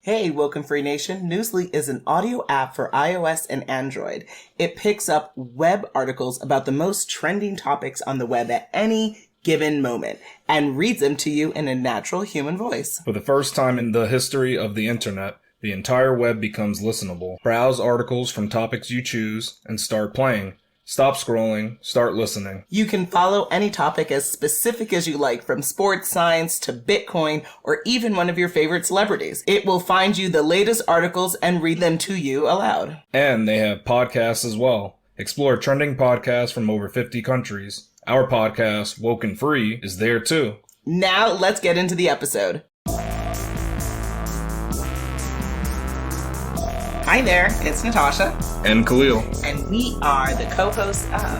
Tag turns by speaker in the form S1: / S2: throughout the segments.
S1: Hey, WokeNFree Nation. Newsly is an audio app for iOS and Android. It picks up web articles about the most trending topics on the web at any given moment and reads them to you in a natural human voice.
S2: For the first time in the history of the internet, the entire web becomes listenable. Browse articles from topics you choose and start playing. Stop scrolling, start listening.
S1: You can follow any topic as specific as you like, from sports, science to Bitcoin, or even one of your favorite celebrities. It will find you the latest articles and read them to you aloud.
S2: And they have podcasts as well. Explore trending podcasts from over 50 countries. Our podcast, WokeNFree, is there too.
S1: Now let's get into the episode. Hi there, it's Natasha.
S2: And Khalil.
S1: And we are the co-hosts of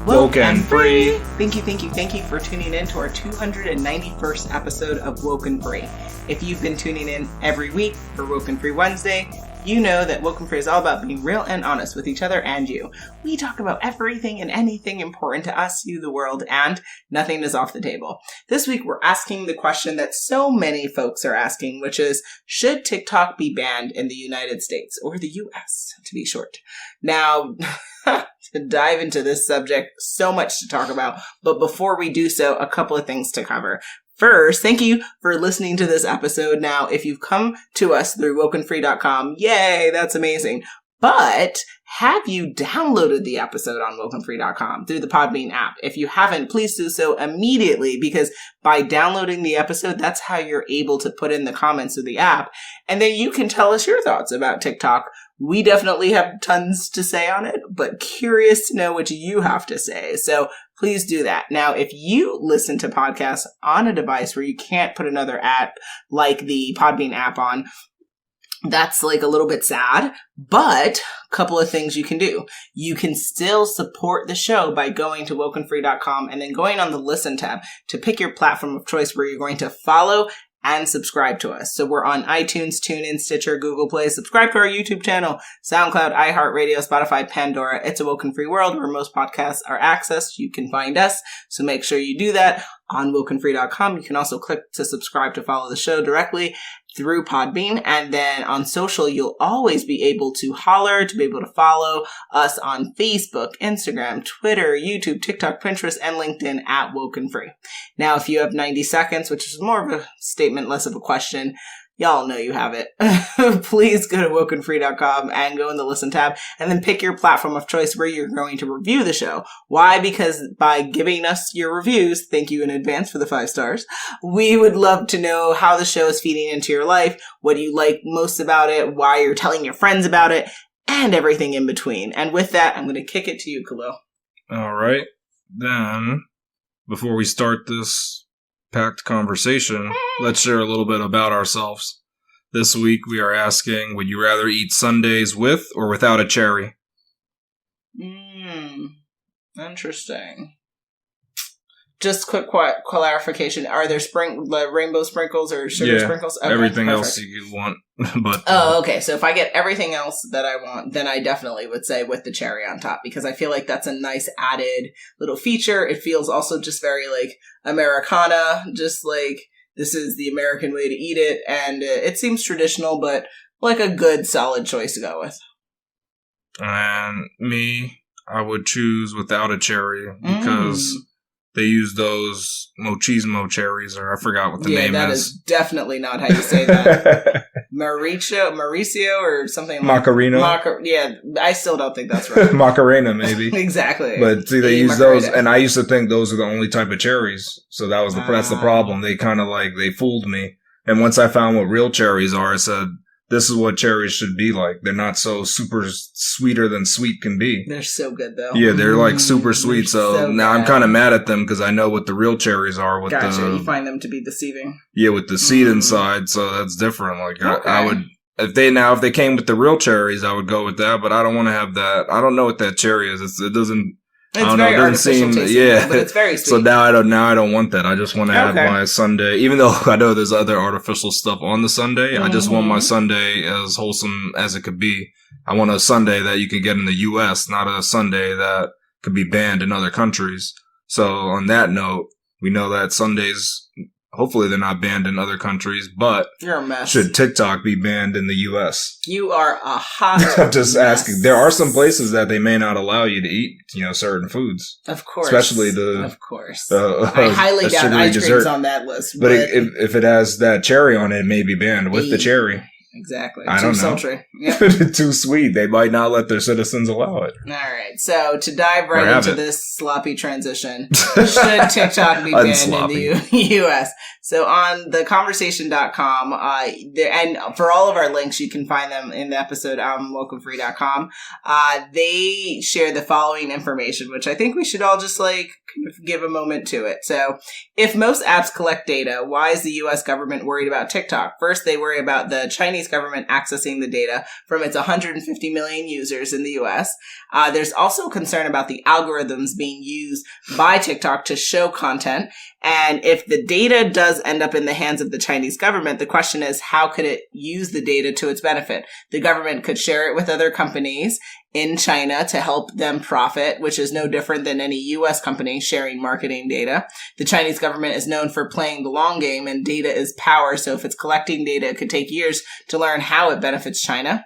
S2: WokeNFree.
S1: Thank you for tuning in to our 291st episode of WokeNFree. If you've been tuning in every week for WokeNFree Wednesday, you know that WokeNFree is all about being real and honest with each other and you. We talk about everything and anything important to us, you, the world, and nothing is off the table. This week, we're asking the question that so many folks are asking, which is, should TikTok be banned in the United States, or the US, to be short? Now, to dive into this subject, so much to talk about, but before we do so, a couple of things to cover. First, thank you for listening to this episode. Now, if you've come to us through WokeNFree.com, yay, that's amazing. But have you downloaded the episode on WokeNFree.com through the Podbean app? If you haven't, please do so immediately, because by downloading the episode, that's how you're able to put in the comments of the app. And then you can tell us your thoughts about TikTok. We definitely have tons to say on it, but curious to know what you have to say. So please do that. Now, if you listen to podcasts on a device where you can't put another app like the Podbean app on, that's like a little bit sad, but a couple of things you can do. You can still support the show by going to WokeNFree.com and then going on the Listen tab to pick your platform of choice where you're going to follow and subscribe to us. So we're on iTunes, TuneIn, Stitcher, Google Play. Subscribe to our YouTube channel, SoundCloud, iHeartRadio, Spotify, Pandora. It's a WokeNFree world where most podcasts are accessed. You can find us, so make sure you do that on WokeNFree.com. You can also click to subscribe to follow the show directly through Podbean. And then on social, you'll always be able to holler, to be able to follow us on Facebook, Instagram, Twitter, YouTube, TikTok, Pinterest, and LinkedIn at WokeNFree. Now, if you have 90 seconds, which is more of a statement, less of a question, y'all know you have it. Please go to WokeNFree.com and go in the Listen tab and then pick your platform of choice where you're going to review the show. Why? Because by giving us your reviews, thank you in advance for the 5 stars, we would love to know how the show is feeding into your life, what you like most about it, why you're telling your friends about it, and everything in between. And with that, I'm going to kick it to you, Khalil.
S2: All right. Then, before we start this packed conversation, let's share a little bit about ourselves. This week we are asking, would you rather eat sundaes with or without a cherry?
S1: Interesting. Just quick clarification. Are there rainbow sprinkles or sugar sprinkles? Okay,
S2: everything
S1: perfect.
S2: else you want. But
S1: okay. So if I get everything else that I want, then I definitely would say with the cherry on top, because I feel like that's a nice added little feature. It feels also just very like Americana, just like this is the American way to eat it. And it seems traditional, but like a good solid choice to go with.
S2: And me, I would choose without a cherry because they use those machismo cherries, or I forgot what the name is. Yeah, that is
S1: definitely not how you say that. Mauricio, or something like
S2: Macarena.
S1: Yeah, I still don't think that's right.
S2: Macarena, maybe.
S1: Exactly.
S2: But see, they use Macarena. Those, and I used to think those are the only type of cherries. So that was that's the problem. They kind of they fooled me. And once I found what real cherries are, I said, this is what cherries should be like. They're not so super sweeter than sweet can be.
S1: They're so good, though.
S2: Yeah, they're like super sweet. So now I'm kind of mad at them because I know what the real cherries are. With
S1: gotcha. You find them to be deceiving.
S2: Yeah, with the seed inside. So that's different. Like I would, if they came with the real cherries, I would go with that. But I don't want to have that. I don't know what that cherry is. It doesn't.
S1: It's very artificial tasting, but it's very sweet.
S2: So now I don't want that. I just want to have my sundae, even though I know there's other artificial stuff on the sundae. I just want my sundae as wholesome as it could be. I want a sundae that you can get in the U.S., not a sundae that could be banned in other countries. So on that note, we know that sundaes hopefully they're not banned in other countries, but
S1: you're a mess.
S2: Should TikTok be banned in the U.S.?
S1: You are a hot
S2: I'm just
S1: mess.
S2: asking. There are some places that they may not allow you to eat, certain foods.
S1: Of course.
S2: Especially
S1: Of course. I highly doubt ice cream's
S2: dessert.
S1: on that list.
S2: But if it has that cherry on it, it may be banned with the cherry.
S1: Exactly.
S2: I don't know.
S1: Sultry. Yep.
S2: Too sweet. They might not let their citizens allow it.
S1: All right. So to dive right into this sloppy transition, should TikTok be banned in the U.S.? So on theconversation.com, and for all of our links, you can find them in the episode on WokeNFree.com. They share the following information, which I think we should all just kind of give a moment to it. So if most apps collect data, why is the U.S. government worried about TikTok? First, they worry about the Chinese government accessing the data from its 150 million users in the U.S. There's also concern about the algorithms being used by TikTok to show content. And if the data does end up in the hands of the Chinese government, the question is, how could it use the data to its benefit? The government could share it with other companies in China to help them profit, which is no different than any U.S. company sharing marketing data. The Chinese government is known for playing the long game, and data is power. So if it's collecting data, it could take years to learn how it benefits China.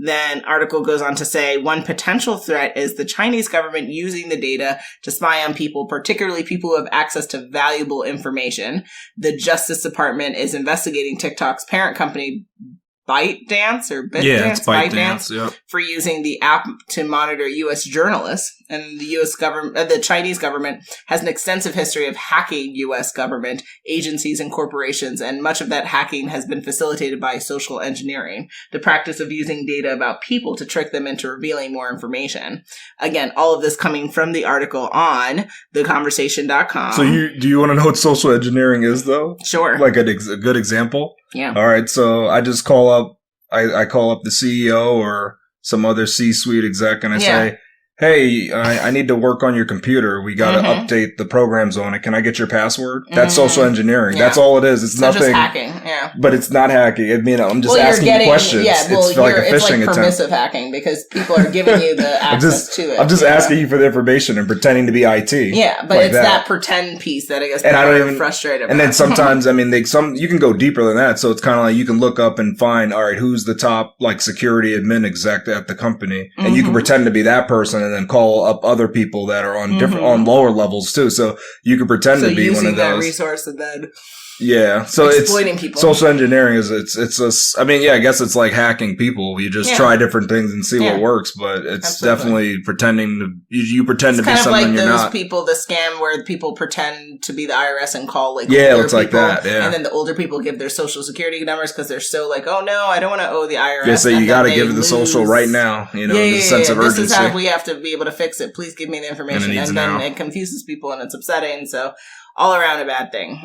S1: Then article goes on to say one potential threat is the Chinese government using the data to spy on people, particularly people who have access to valuable information. The Justice Department is investigating TikTok's parent company, ByteDance or ByteDance?
S2: Yeah, it's ByteDance, yep.
S1: For using the app to monitor U.S. journalists. And the U.S. government, the Chinese government has an extensive history of hacking U.S. government agencies and corporations, and much of that hacking has been facilitated by social engineering, the practice of using data about people to trick them into revealing more information. Again, all of this coming from the article on theconversation.com.
S2: So do you want to know what social engineering is, though?
S1: Sure.
S2: Like a good example?
S1: Yeah.
S2: All right. So I just call up, I call up the CEO or some other C-suite exec and I say, hey, I need to work on your computer. We got to update the programs on it. Can I get your password? That's social engineering. Yeah. That's all it is. It's so nothing.
S1: Just hacking. Yeah.
S2: But it's not hacking. I mean, I'm just asking you questions.
S1: Yeah,
S2: it's like a phishing attempt.
S1: Permissive hacking because people are giving you the access to it.
S2: I'm just asking you for the information and pretending to be IT.
S1: Yeah, but it's that pretend piece that I guess people are frustrated about.
S2: And then sometimes, I mean, you can go deeper than that. So it's kind of like you can look up and find, all right, who's the top security admin exec at the company, and you can pretend to be that person and then call up other people that are on different on lower levels too. So you can pretend to be one of those.
S1: That resource and then
S2: so
S1: exploiting people.
S2: Social engineering is I guess it's like hacking people. You just try different things and see what works, but it's definitely pretending to you pretend to be something you're not.
S1: Those people, the scam where people pretend to be the IRS and call older
S2: it's like
S1: people,
S2: that. Yeah,
S1: and then the older people give their social security numbers because they're so oh no, I don't want to owe the IRS.
S2: Yeah, so you got to give the social right now. The sense of urgency.
S1: This is how we have to be able to fix it. Please give me the information, and then it confuses people and it's upsetting. So. All around a bad thing.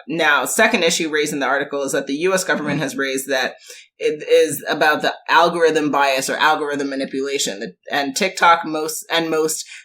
S1: Now, second issue raised in the article is that the U.S. government has raised that it is about the algorithm bias or algorithm manipulation. And TikTok most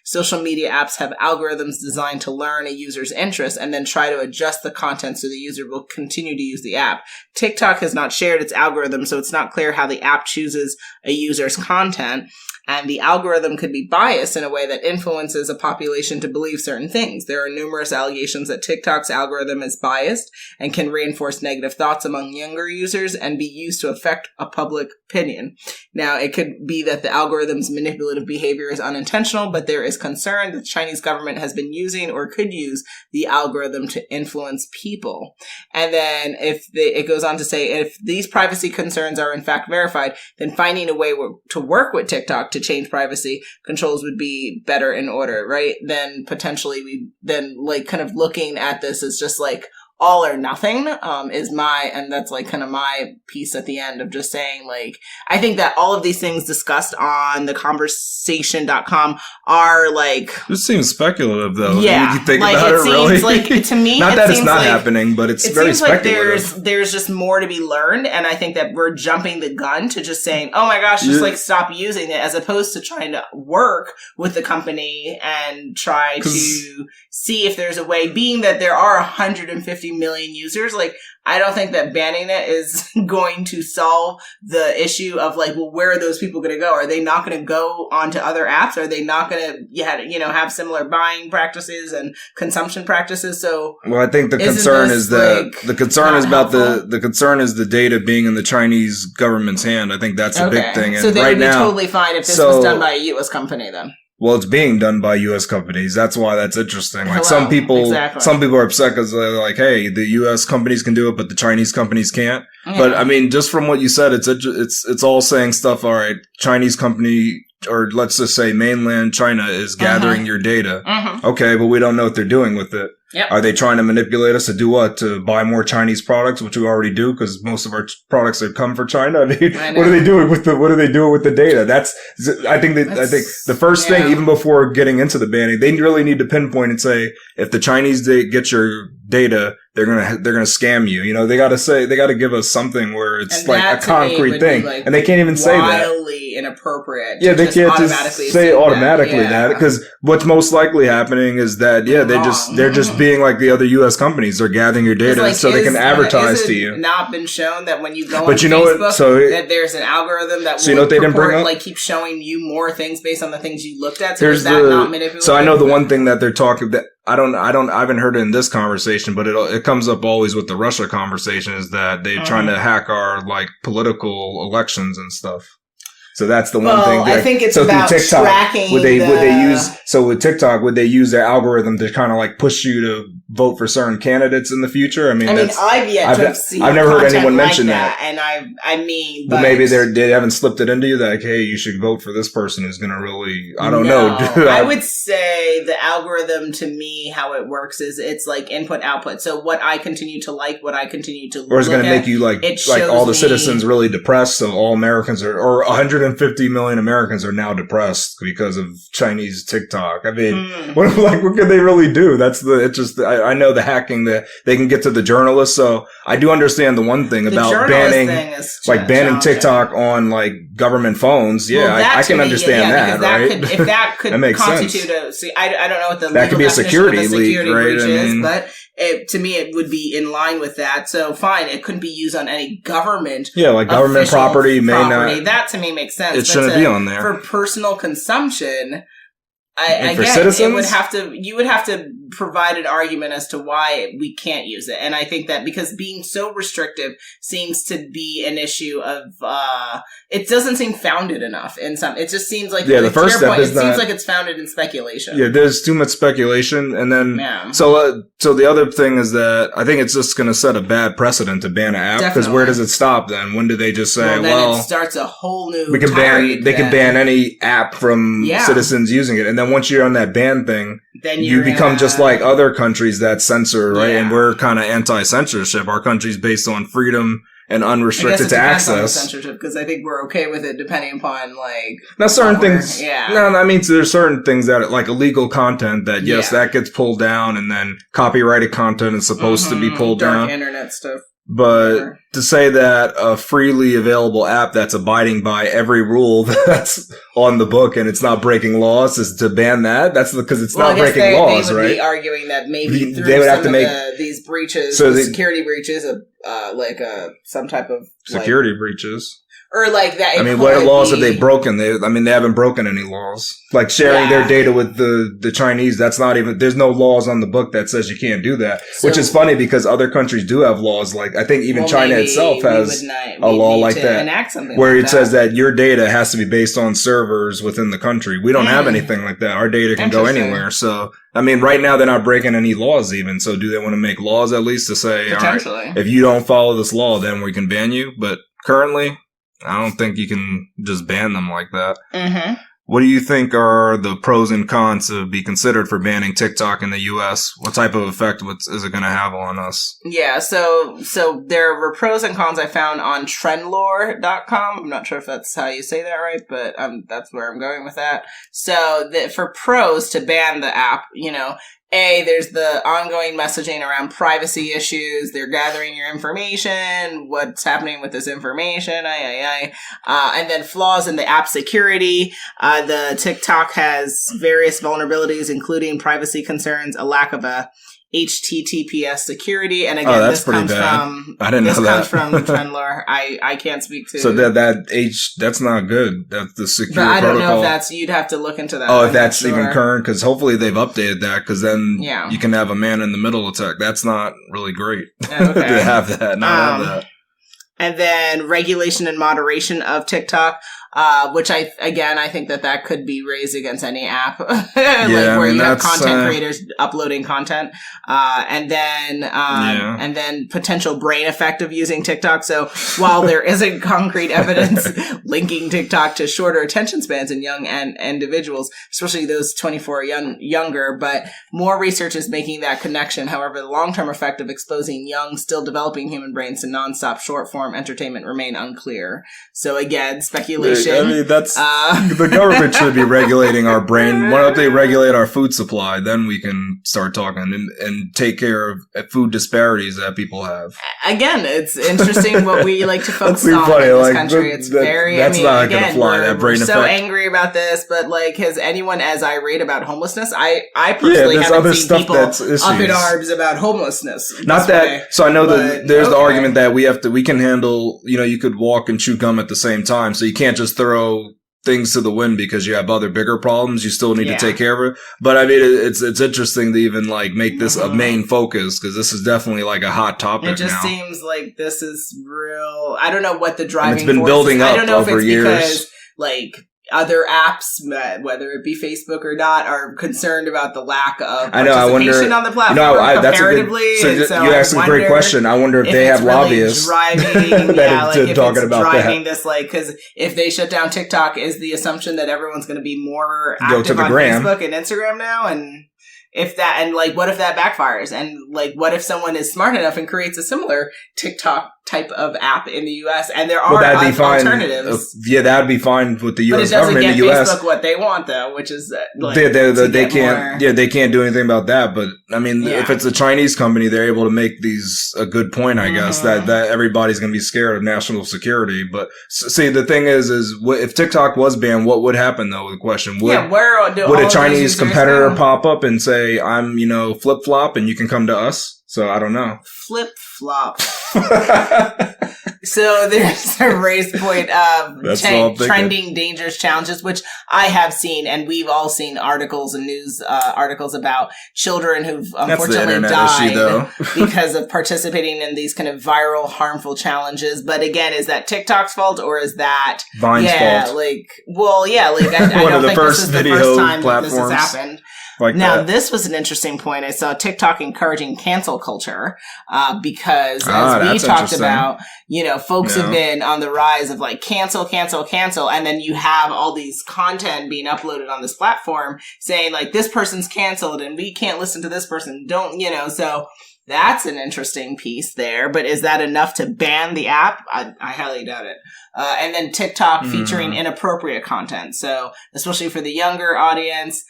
S1: social media apps have algorithms designed to learn a user's interests and then try to adjust the content so the user will continue to use the app. TikTok has not shared its algorithm, so it's not clear how the app chooses a user's content. And the algorithm could be biased in a way that influences a population to believe certain things. There are numerous allegations that TikTok's algorithm is biased and can reinforce negative thoughts among younger users and be used to affect a public opinion. Now, it could be that the algorithm's manipulative behavior is unintentional, but there is concern that the Chinese government has been using or could use the algorithm to influence people. And then it goes on to say, if these privacy concerns are in fact verified, then finding a way to work with TikTok to change privacy controls would be better in order, right? Then potentially kind of looking at this as just all or nothing, and that's kind of my piece at the end of just saying, I think that all of these things discussed on theconversation.com are
S2: This seems speculative though.
S1: Yeah.
S2: You think about it really?
S1: To me,
S2: not that it's not happening, but it's very speculative.
S1: There's just more to be learned, and I think that we're jumping the gun to just saying, oh my gosh, just stop using it, as opposed to trying to work with the company and try to see if there's a way, being that there are 150 250 million users. Like, I don't think that banning it is going to solve the issue of like, well, where are those people going to go? Are they not going to go onto other apps? Are they not going to, have similar buying practices and consumption practices? So,
S2: well, I think the concern is that the concern is about the concern is the data being in the Chinese government's hand. I think that's a big thing. And
S1: so they
S2: right
S1: would be
S2: now,
S1: totally fine if this was done by a U.S. company then.
S2: Well, it's being done by U.S. companies. That's why that's interesting. Like some people are upset because they're like, "Hey, the U.S. companies can do it, but the Chinese companies can't." Yeah. But I mean, just from what you said, it's all saying stuff. All right, Chinese company, or let's just say mainland China is gathering your data. Okay, but we don't know what they're doing with it.
S1: Yep.
S2: Are they trying to manipulate us to do what? To buy more Chinese products, which we already do, because most of our products that come from China. I mean, what are they doing with the data? I think the first thing, even before getting into the banning, they really need to pinpoint and say, if the Chinese get your data, they're gonna scam you. They gotta give us something where it's like a concrete thing, and they can't even say that.
S1: Wildly inappropriate.
S2: Yeah, they can't just say automatically that, because what's most likely happening is that they're just being like the other U.S. companies. They're gathering your data so they can advertise to you.
S1: Not been shown that when you go on Facebook, that there's an algorithm that will keep showing you more things based on the things you looked at. So is that not manipulative?
S2: So I know the one thing that they're talking that I haven't heard it in this conversation, but it comes up always with the Russia conversation, is that they're trying to hack our like political elections and stuff. So that's the one thing.
S1: I think it's about TikTok, tracking.
S2: With TikTok, would they use their algorithm to kind of like push you to vote for certain candidates in the future?
S1: I've yet to have seen.
S2: I've never heard anyone mention that.
S1: And
S2: but maybe they haven't slipped it into you that, like, hey, you should vote for this person who's going to really. I don't know.
S1: I would say the algorithm, to me, how it works is it's like input output. So what I continue to like, what I continue to,
S2: or it's going to make you like all the citizens really depressed. So all Americans or 150 million Americans are now depressed because of Chinese TikTok. I mean, what can they really do? I know the hacking that they can get to the journalists. So I do understand the one thing about banning TikTok on like government phones. Yeah, I can understand that, right?
S1: If that could
S2: that
S1: constitute I don't know what the
S2: that
S1: legal
S2: could be a security leak, right?
S1: breach is, but to me, it would be in line with that. So fine, it couldn't be used on any government.
S2: Yeah, like government property may not.
S1: That to me makes sense.
S2: It shouldn't be on there
S1: for personal consumption.
S2: For citizens,
S1: you would have to provide an argument as to why we can't use it. And I think that because being so restrictive seems to be an issue of, it doesn't seem founded enough in some, it just seems like,
S2: the first step is
S1: seems like it's founded in speculation.
S2: Yeah, there's too much speculation. And then, so the other thing is that I think it's just going to set a bad precedent to ban an app. Because where does it stop then? When do they just say,
S1: it starts a whole new
S2: they can ban any app from citizens using it. And then once you're on that ban thing, then you become just like other countries that censor, right? And we're kind of anti-censorship. Our country's based on freedom and unrestricted to access.
S1: Censorship, because I think we're okay with it depending upon like.
S2: Now certain things. No, I mean, so there's certain things that like illegal content that that gets pulled down, and then copyrighted content is supposed to be pulled down.
S1: Dark internet stuff.
S2: But to say that a freely available app that's abiding by every rule that's on the book and it's not breaking laws is to ban that, that's because it's not breaking laws, right?
S1: They would be arguing that maybe through they would have to make these breaches, security breaches, some type of
S2: security breaches.
S1: Or like that.
S2: I mean, what laws have they broken? They haven't broken any laws. Like sharing their data with the Chinese, that's not even, there's no laws on the book that says you can't do that. Which is funny because other countries do have laws. Like, I think even China itself has a law like that. Where it says that your data has to be based on servers within the country. We don't have anything like that. Our data can go anywhere. So, I mean, right now they're not breaking any laws even. So do they want to make laws at least to say, all right, if you don't follow this law, then we can ban you? But currently, I don't think you can just ban them like that. Mm-hmm. What do you think are the pros and cons to be considered for banning TikTok in the U.S.? What type of effect is it going to have on us? Yeah,
S1: so there were pros and cons I found on trendlore.com. I'm not sure if that's how you say that right, but that's where I'm going with that. So for pros to ban the app, there's the ongoing messaging around privacy issues. They're gathering your information. What's happening with this information? And then flaws in the app security. The TikTok has various vulnerabilities, including privacy concerns, a lack of a HTTPS security. And again,
S2: that's
S1: this
S2: pretty
S1: comes
S2: bad.
S1: from,
S2: I didn't know that.
S1: This comes from Trendlore. I can't speak to.
S2: So that's not good. That's the secure
S1: but I don't
S2: protocol.
S1: know if you'd have to look into that.
S2: Oh, if
S1: I'm
S2: that's
S1: not sure.
S2: even current, because hopefully they've updated that, because then you can have a man in the middle attack. That's not really great to have that, not have that.
S1: And then regulation and moderation of TikTok, which I think that could be raised against any app, where you have content creators uploading content, and then potential brain effect of using TikTok. So while there isn't concrete evidence linking TikTok to shorter attention spans in young individuals, especially those 24 younger, but more research is making that connection. However, the long-term effect of exposing young, still developing human brains to nonstop short-form entertainment remain unclear. So again, speculation.
S2: I mean, that's the government should be regulating our brain. Why don't they regulate our food supply? Then we can start talking and take care of food disparities that people have.
S1: Again, it's interesting what we like to focus on
S2: funny.
S1: in this country. It's very.
S2: That's not going to fly. That brain
S1: we're
S2: effect.
S1: So angry about this, but has anyone as irate about homelessness? I personally haven't seen people up in arms about homelessness.
S2: Not that. So I know that there's the argument that we can handle. You could walk and chew gum at the same time, so you can't just throw things to the wind because you have other bigger problems. You still need to take care of it. But I mean, it's interesting to even make this a main focus, because this is definitely a hot topic.
S1: It just seems like this is real. I don't know what the driving
S2: force is. It's been
S1: is.
S2: building up
S1: I don't know
S2: over
S1: if it's
S2: years.
S1: Because other apps, whether it be Facebook or not, are concerned about the lack of participation on the platform comparatively.
S2: You asked a great question. I wonder if they have lobbyists
S1: driving,
S2: talking about
S1: driving this, because if they shut down TikTok, is the assumption that everyone's going to be more active on Facebook and Instagram now? And what if that backfires? And what if someone is smart enough and creates a similar TikTok type of app in the U.S. and there are alternatives?
S2: That'd be fine with the U.S. government.
S1: But it doesn't
S2: get
S1: U.S. Facebook what they want, though, which is
S2: they can't. They can't do anything about that. But I mean, if it's a Chinese company, they're able to make these a good point, I guess, that everybody's going to be scared of national security. But see, the thing is if TikTok was banned, what would happen though? The question would a Chinese competitor pop up and say, "I'm flip flop, and you can come to us"? So I don't know.
S1: Flip flop. So there's a raise point of trending dangerous challenges, which I have seen, and we've all seen articles and news articles about children who've unfortunately died because of participating in these kind of viral, harmful challenges. But again, is that TikTok's fault, or is that
S2: Vine's fault?
S1: I don't think this is the first time that this has happened. This was an interesting point. I saw TikTok encouraging cancel culture because, as we talked about, folks have been on the rise of cancel, and then you have all these content being uploaded on this platform saying this person's canceled and we can't listen to this person. So that's an interesting piece there. But is that enough to ban the app? I highly doubt it. And then TikTok featuring inappropriate content. So especially for the younger audience.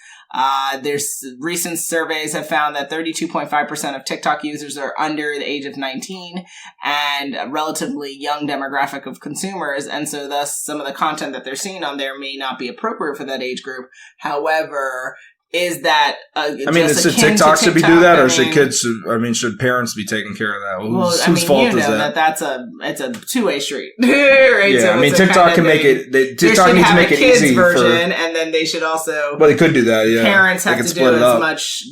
S1: There's recent surveys have found that 32.5% of TikTok users are under the age of 19 and a relatively young demographic of consumers. And so thus some of the content that they're seeing on there may not be appropriate for that age group. However, is that
S2: should TikTok should be do that, or should parents be taking care of that? Whose fault is that?
S1: It's a two-way street, right?
S2: Yeah,
S1: so
S2: TikTok can make it. TikTok needs to make it easy
S1: version, and then they should also.
S2: Well, they could do that. Yeah,
S1: parents have to do as much.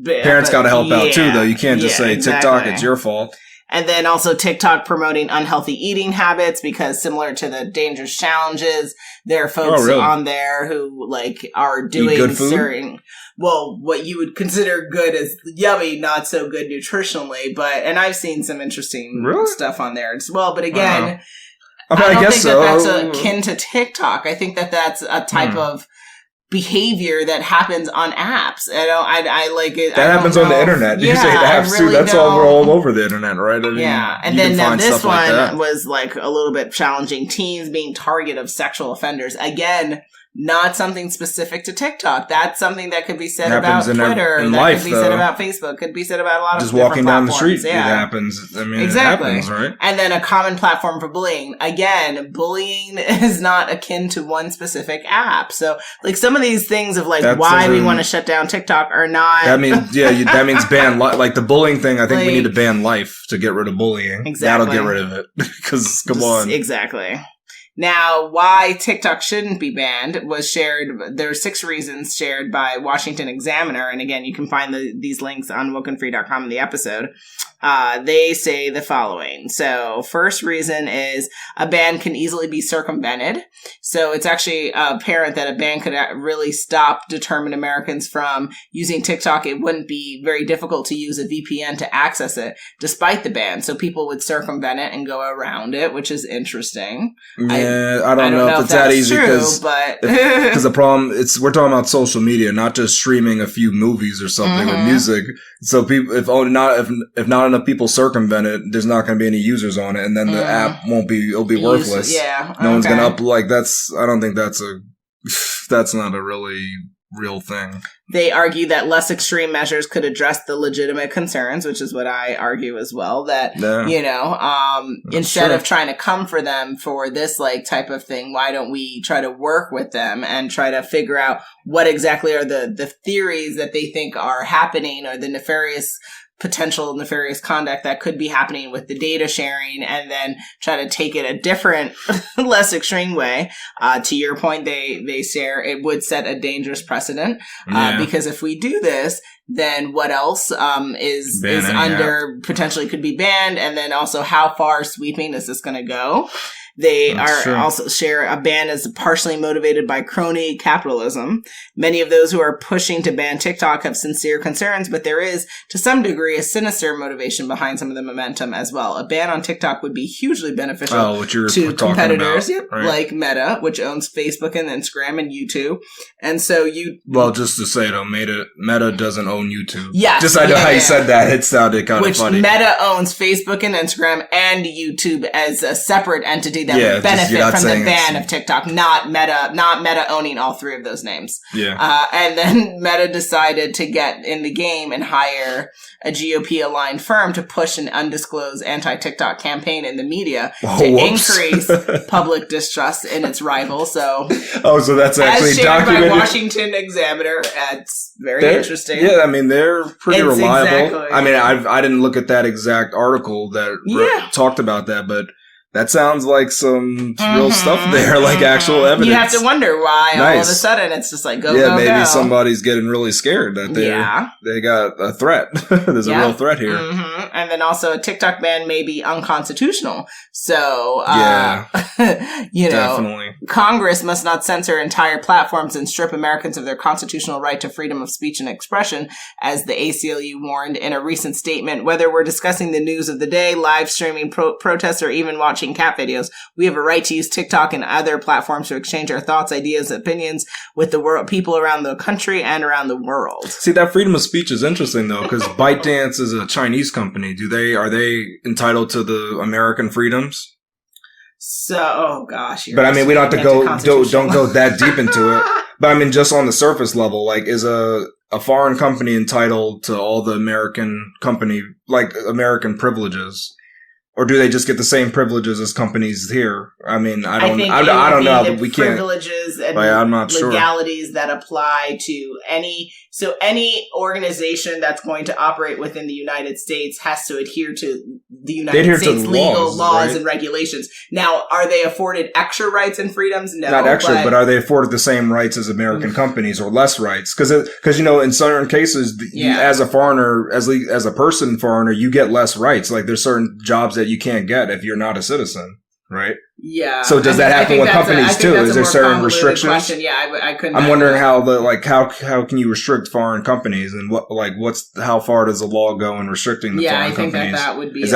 S2: Parents got to help out too, though. You can't just say TikTok, it's your fault.
S1: And then also TikTok promoting unhealthy eating habits, because similar to the dangerous challenges, there are folks on there who are doing certain, what you would consider good as yummy, not so good nutritionally, and I've seen some interesting stuff on there as well. But again, I don't think that's akin to TikTok. I think that's a type of behavior that happens on apps. I like it.
S2: That happens on the internet. You say apps too. That's all over the internet, right?
S1: And then now this one was a little bit challenging. Teens being target of sexual offenders. Again, not something specific to TikTok. That's something that could be said about
S2: Happens
S1: Twitter.
S2: in
S1: That
S2: life,
S1: could be
S2: though.
S1: said about Facebook. Could be said about a lot of
S2: Just
S1: different
S2: walking down the
S1: platforms.
S2: street, it happens. I mean,
S1: exactly.
S2: It happens, right?
S1: And then a common platform for bullying. Again, bullying is not akin to one specific app. So, like, some of these things of, like, why we want to shut down TikTok are not...
S2: That means, that means ban... Like, the bullying thing, I think we need to ban life to get rid of bullying.
S1: Exactly.
S2: That'll get rid of it. Because, come on.
S1: Exactly. Now, why TikTok shouldn't be banned was shared. There are 6 reasons shared by Washington Examiner. And again, you can find these links on WokeNFree.com in the episode. They say the following. So, first reason is a ban can easily be circumvented. So, it's actually apparent that a ban could really stop determined Americans from using TikTok. It wouldn't be very difficult to use a VPN to access it, despite the ban. So, people would circumvent it and go around it, which is interesting.
S2: Yeah, I don't know if it's that easy because the problem we're talking about social media, not just streaming a few movies or something or music. So people, if not enough people circumvent it, there's not going to be any users on it, and then the app it'll be worthless.
S1: Yeah,
S2: no one's going to I don't think that's not a really real thing.
S1: They argue that less extreme measures could address the legitimate concerns, which is what I argue as well. That, instead of trying to come for them for this like type of thing, why don't we try to work with them and try to figure out what exactly are the theories that they think are happening or the potential nefarious conduct that could be happening with the data sharing, and then try to take it a different, less extreme way. To your point, they share it would set a dangerous precedent, because if we do this, then what else is under potentially could be banned, and then also how far sweeping is this going to go? They also share a ban is partially motivated by crony capitalism. Many of those who are pushing to ban TikTok have sincere concerns, but there is, to some degree, a sinister motivation behind some of the momentum as well. A ban on TikTok would be hugely beneficial to competitors like Meta, which owns Facebook and Instagram and YouTube. And so
S2: just to say though, Meta doesn't own YouTube.
S1: Yes.
S2: Just how you said that, it sounded kind of funny.
S1: Meta owns Facebook and Instagram and YouTube as a separate entity that would benefit from the ban of TikTok, not Meta owning all 3 of those names.
S2: Yeah.
S1: And then Meta decided to get in the game and hire a GOP-aligned firm to push an undisclosed anti-TikTok campaign in the media to increase public distrust in its rival. So,
S2: that's actually
S1: as shared
S2: documented
S1: by Washington Examiner. It's very interesting.
S2: Yeah, I mean, they're pretty reliable. Exactly. I mean, I didn't look at that exact article that talked about that, but that sounds like some real stuff there, like actual evidence.
S1: You have to wonder why all of a sudden it's just like, go.
S2: Maybe somebody's getting really scared that they got a threat. There's a real threat here.
S1: And then also a TikTok ban may be unconstitutional. So,
S2: definitely.
S1: Congress must not censor entire platforms and strip Americans of their constitutional right to freedom of speech and expression, as the ACLU warned in a recent statement. Whether we're discussing the news of the day, live streaming protests, or even watching cat videos, we have a right to use TikTok and other platforms to exchange our thoughts, ideas, opinions with the people around the country and around the world.
S2: See, that freedom of speech is interesting though, because ByteDance is a Chinese company. Are they entitled to the American freedoms?
S1: So, gosh.
S2: But I mean, we don't have to don't go that deep into it. But I mean, just on the surface level, like, is a foreign company entitled to all the American American privileges? Or do they just get the same privileges as companies here? I mean, I don't know, but we can't.
S1: Privileges and
S2: I'm not
S1: legalities that apply to any organization that's going to operate within the United States has to adhere to the United States legal laws and regulations. Now, are they afforded extra rights and freedoms? No.
S2: Not extra, but are they afforded the same rights as American companies or less rights? Because in certain cases, as a foreigner, as a person foreigner, you get less rights. Like, there's certain jobs that you can't get if you're not a citizen. Right?
S1: Yeah.
S2: So does that happen with companies too? Is there certain restrictions?
S1: Question. Yeah, I couldn't.
S2: I'm wondering how can you restrict foreign companies, and how far does the law go in restricting the foreign companies?
S1: Yeah, I think that would be.
S2: Is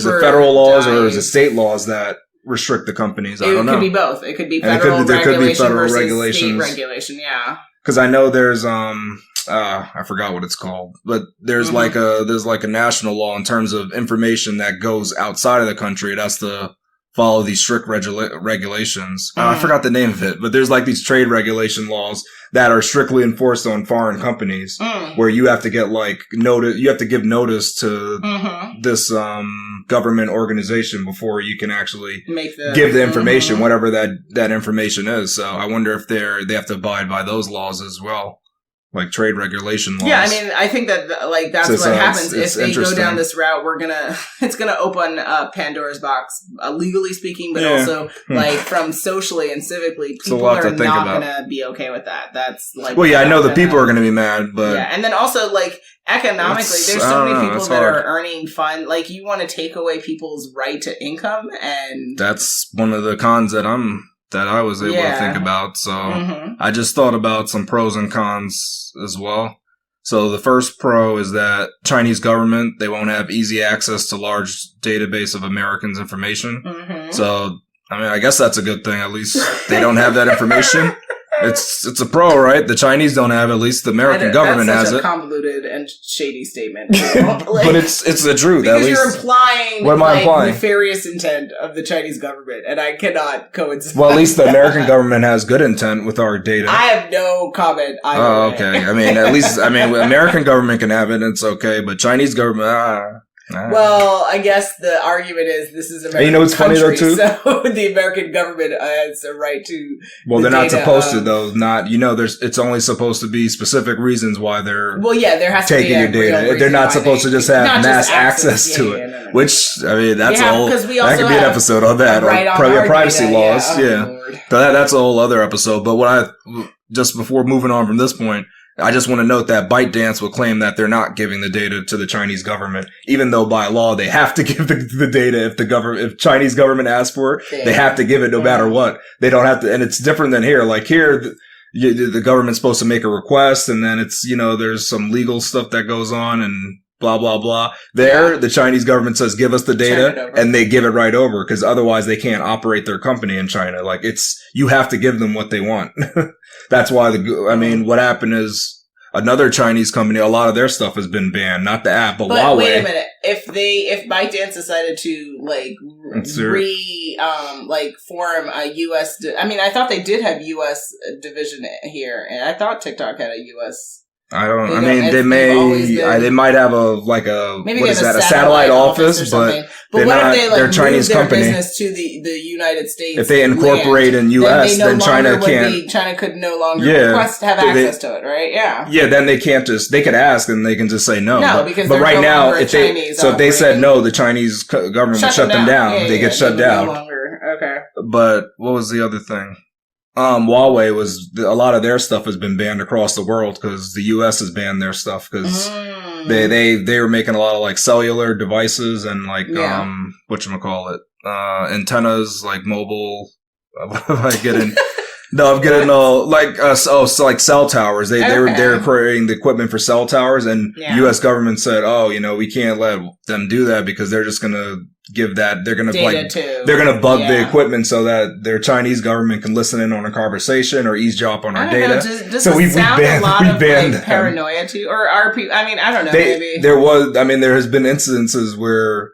S2: it federal laws or is it state laws that restrict the companies? I don't know.
S1: It could be both. It could be federal regulation versus state regulation. Yeah.
S2: Because I know there's I forgot what it's called, but there's like a national law in terms of information that goes outside of the country. That's the follow these strict regulations. I forgot the name of it, but there's like these trade regulation laws that are strictly enforced on foreign companies where you have to get like notice, you have to give notice to this, government organization before you can actually give the information, whatever that information is. So I wonder if they have to abide by those laws as well. Like trade regulation laws.
S1: Yeah, I mean, I think that that's what happens if they go down this route. It's gonna open Pandora's box, legally speaking, but also like from socially and civically, people are not gonna be okay with that. That's like,
S2: well, yeah, I know the people are gonna be mad, but
S1: yeah, and then also like economically, there's so many people that are earning fun. Like you want to take away people's right to income, and
S2: that's one of the cons that I was able to think about. So I just thought about some pros and cons as well. So the first pro is that Chinese government, they won't have easy access to large database of Americans' information. So, I mean, I guess that's a good thing. At least they don't have that information. It's a pro, right? The Chinese don't have it. At least the American government has it.
S1: That's such a convoluted and shady statement.
S2: But it's the truth.
S1: Because
S2: at least
S1: you're implying
S2: what am I implying?
S1: Nefarious intent of the Chinese government, and I cannot coincide.
S2: Well, at least the American government has good intent with our data.
S1: I have no comment either.
S2: Oh, okay. I mean, at least American government can have it, and it's okay. But Chinese government,
S1: Well, I guess the argument is this is American.
S2: And you know what's funny though too?
S1: So the American government has a right to.
S2: Well, they're not supposed to though. Not it's only supposed to be specific reasons why they're.
S1: Well, yeah, there has to be
S2: taking your data. They're not supposed to just have mass access to it. No. Which I mean, that's a whole. That could be an episode on that.
S1: Right on
S2: privacy
S1: data,
S2: laws. Yeah. So that's a whole other episode. But just before moving on from this point. I just want to note that ByteDance will claim that they're not giving the data to the Chinese government, even though by law they have to give the data if Chinese government asks for it, they have to give it no matter what. They don't have to, and it's different than here. Like here, the government's supposed to make a request, and then it's there's some legal stuff that goes on and blah blah blah. There, the Chinese government says give us the data, and they give it right over because otherwise they can't operate their company in China. Like you have to give them what they want. That's why what happened is another Chinese company, a lot of their stuff has been banned. Not the app, but Huawei.
S1: Wait a minute. If ByteDance decided to form a U.S. I thought they did have U.S. division here, and I thought TikTok had a U.S.
S2: They might have a satellite office, but what if they they're Chinese
S1: their
S2: company.
S1: Business to the United States?
S2: If they incorporate in U.S., then China can't.
S1: China could no longer request to have access to it, right? Yeah.
S2: Yeah, then they can't they could ask and they can just say no.
S1: No, because
S2: but right now, if they said no, the Chinese government would shut them down. They get shut down.
S1: No longer. Okay.
S2: But what was the other thing? Huawei a lot of their stuff has been banned across the world because the U.S. has banned their stuff because they were making a lot of like cellular devices and like whatchamacallit, antennas, like mobile. What am I getting? No, I'm getting like cell towers. They were creating the equipment for cell towers, and U.S. government said, we can't let them do that because they're just gonna give that. They're gonna they're gonna bug the equipment so that their Chinese government can listen in on a conversation or eavesdrop on our data.
S1: So we banned paranoia too, or are people? I mean, I don't know. Maybe
S2: there has been incidences where.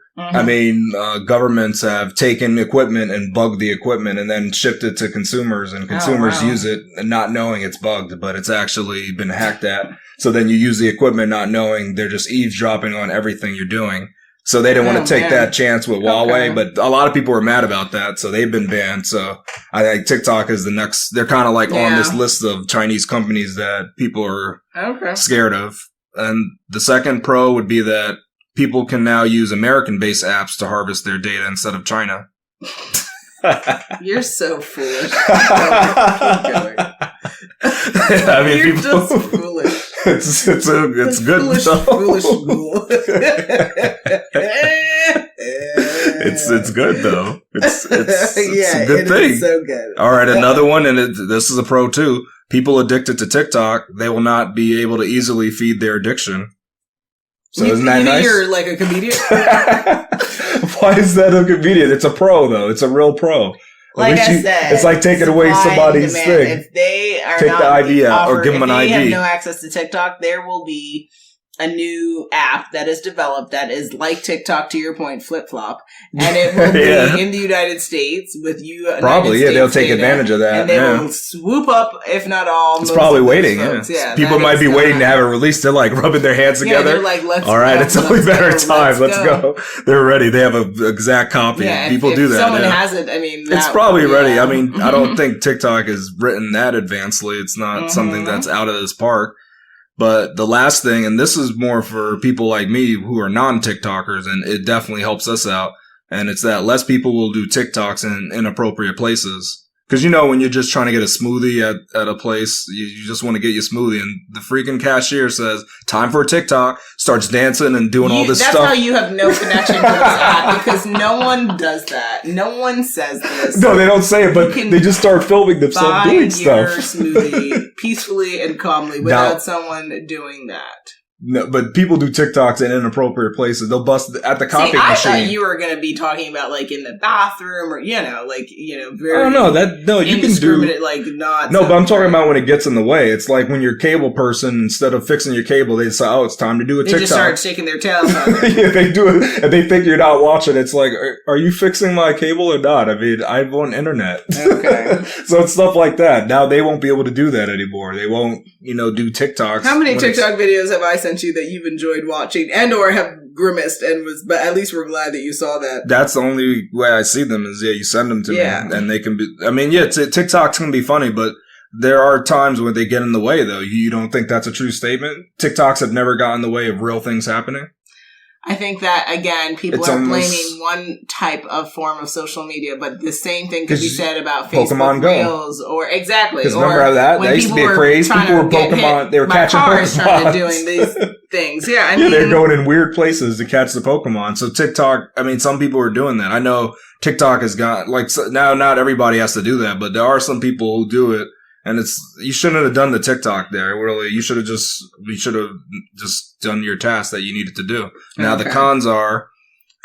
S2: Governments have taken equipment and bugged the equipment and then shipped it to consumers and consumers use it and not knowing it's bugged, but it's actually been hacked at. So then you use the equipment not knowing they're just eavesdropping on everything you're doing. So they didn't want to take that chance with Huawei, but a lot of people were mad about that. So they've been banned. So I think TikTok is the next, they're kind of like on this list of Chinese companies that people are scared of. And the second pro would be that people can now use American-based apps to harvest their data instead of China.
S1: You're so foolish.
S2: You're
S1: just foolish.
S2: It's good.
S1: Foolish fool.
S2: It's good though. It's a good thing.
S1: It's so good.
S2: All right, another one, and this is a pro too. People addicted to TikTok, they will not be able to easily feed their addiction. So isn't that nice?
S1: You're like a comedian?
S2: Why is that a comedian? It's a pro, though. It's a real pro.
S1: Like I said,
S2: it's like taking away somebody's thing.
S1: If they are
S2: take the ID out or give them an ID.
S1: If they have no access to TikTok, there will be a new app that is developed that is like TikTok, to your point, flip-flop, and it will be in the United States with you.
S2: Probably, they'll take advantage of that.
S1: And they will swoop up, if not all.
S2: It's probably waiting, people might be waiting to have it released. They're like rubbing their hands together.
S1: They're like,
S2: all right, it's only better time. Let's go. They're ready. They have an exact copy. People do that. If
S1: someone has it, I mean,
S2: it's probably ready. I mean, I don't think TikTok is written that advancedly. It's not something that's out of this park. But the last thing, and this is more for people like me who are non-TikTokers, and it definitely helps us out, and it's that less people will do TikToks in inappropriate places. Because, when you're just trying to get a smoothie at a place, you just want to get your smoothie, and the freaking cashier says, time for a TikTok, starts dancing and doing all this stuff.
S1: That's how you have no connection to this app, because no one does that. No one says this.
S2: No, they don't say it, but they just start filming themselves doing stuff.
S1: Buy your smoothie peacefully and calmly without someone doing that.
S2: No, but people do TikToks in inappropriate places. They'll bust at the copy machine.
S1: I thought you were going to be talking about in the bathroom or very.
S2: I don't know you can do
S1: not.
S2: No, but I'm talking about when it gets in the way. It's like when you're a cable person, instead of fixing your cable, they say, "Oh, it's time to do a TikTok."
S1: They just start shaking their tails.
S2: Yeah, they do it, and they think you're not watching. It's like, are you fixing my cable or not? I mean, I want internet.
S1: Okay.
S2: So it's stuff like that. Now they won't be able to do that anymore. They won't, do TikToks.
S1: How many TikTok videos have I sent you that you've enjoyed watching and or have grimaced but at least we're glad that you saw that?
S2: That's the only way I see them is you send them to me and they can be, TikTok's can be funny, but there are times when they get in the way though. You don't think that's a true statement? TikToks have never gotten in the way of real things happening?
S1: I think that, again, people are blaming one type of form of social media, but the same thing could be said about Facebook
S2: Pokemon
S1: Reels or exactly.
S2: Because remember that used to be a craze. People were Pokemon. They were catching Pokemon.
S1: Started doing these things. Yeah, I mean,
S2: they're going in weird places to catch the Pokemon. So TikTok, some people are doing that. I know TikTok has got now. Not everybody has to do that, but there are some people who do it. And you shouldn't have done the TikTok there. Really, you should have just done your task that you needed to do. Now the cons are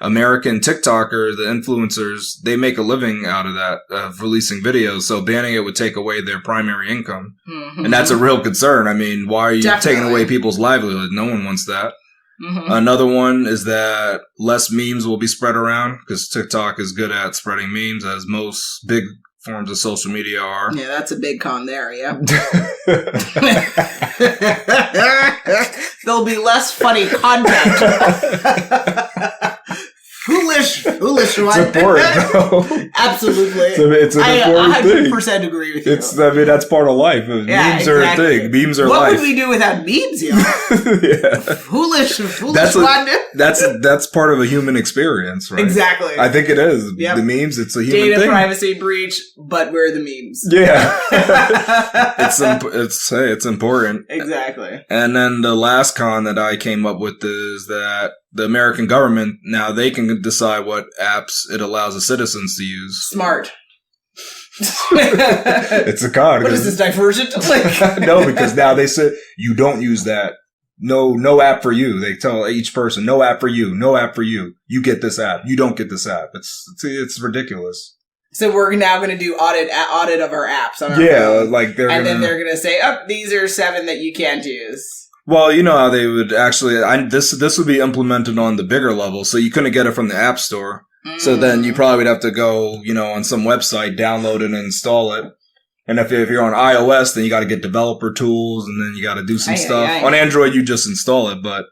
S2: American TikTokers, the influencers, they make a living out of that, of releasing videos. So banning it would take away their primary income. Mm-hmm. And that's a real concern. I mean, why are you taking away people's livelihood? No one wants that. Mm-hmm. Another one is that less memes will be spread around because TikTok is good at spreading memes, as most big forms of social media are.
S1: Yeah, that's a big con there, yeah. There'll be less funny content. Foolish one.
S2: It's important, bro.
S1: Absolutely.
S2: It's an important thing.
S1: I 100% agree with you.
S2: That's part of life. Memes are a thing. Memes are life.
S1: What would we do without memes, yo?
S2: Yeah.
S1: Foolish one.
S2: That's part of a human experience, right?
S1: Exactly.
S2: I think it is. Yep. The memes, it's a human thing.
S1: Data privacy breach, but we're the memes.
S2: Yeah. It's important.
S1: Exactly.
S2: And then the last con that I came up with is that the American government, now they can decide what apps it allows the citizens to use.
S1: Smart.
S2: It's a con.
S1: What is this, divergent?
S2: No, because now they said you don't use that. No app for you. They tell each person, no app for you, no app for you. You get this app. You don't get this app. It's ridiculous.
S1: So we're now going to do audit of our apps. On our
S2: phone.
S1: Then they're going to say, these are 7 that you can't use.
S2: Well, you know how they would actually, this would be implemented on the bigger level, so you couldn't get it from the App Store. Mm. So then you probably would have to go, on some website, download it and install it. And if you're on iOS, then you got to get developer tools and then you got to do some stuff. On Android, you just install it, but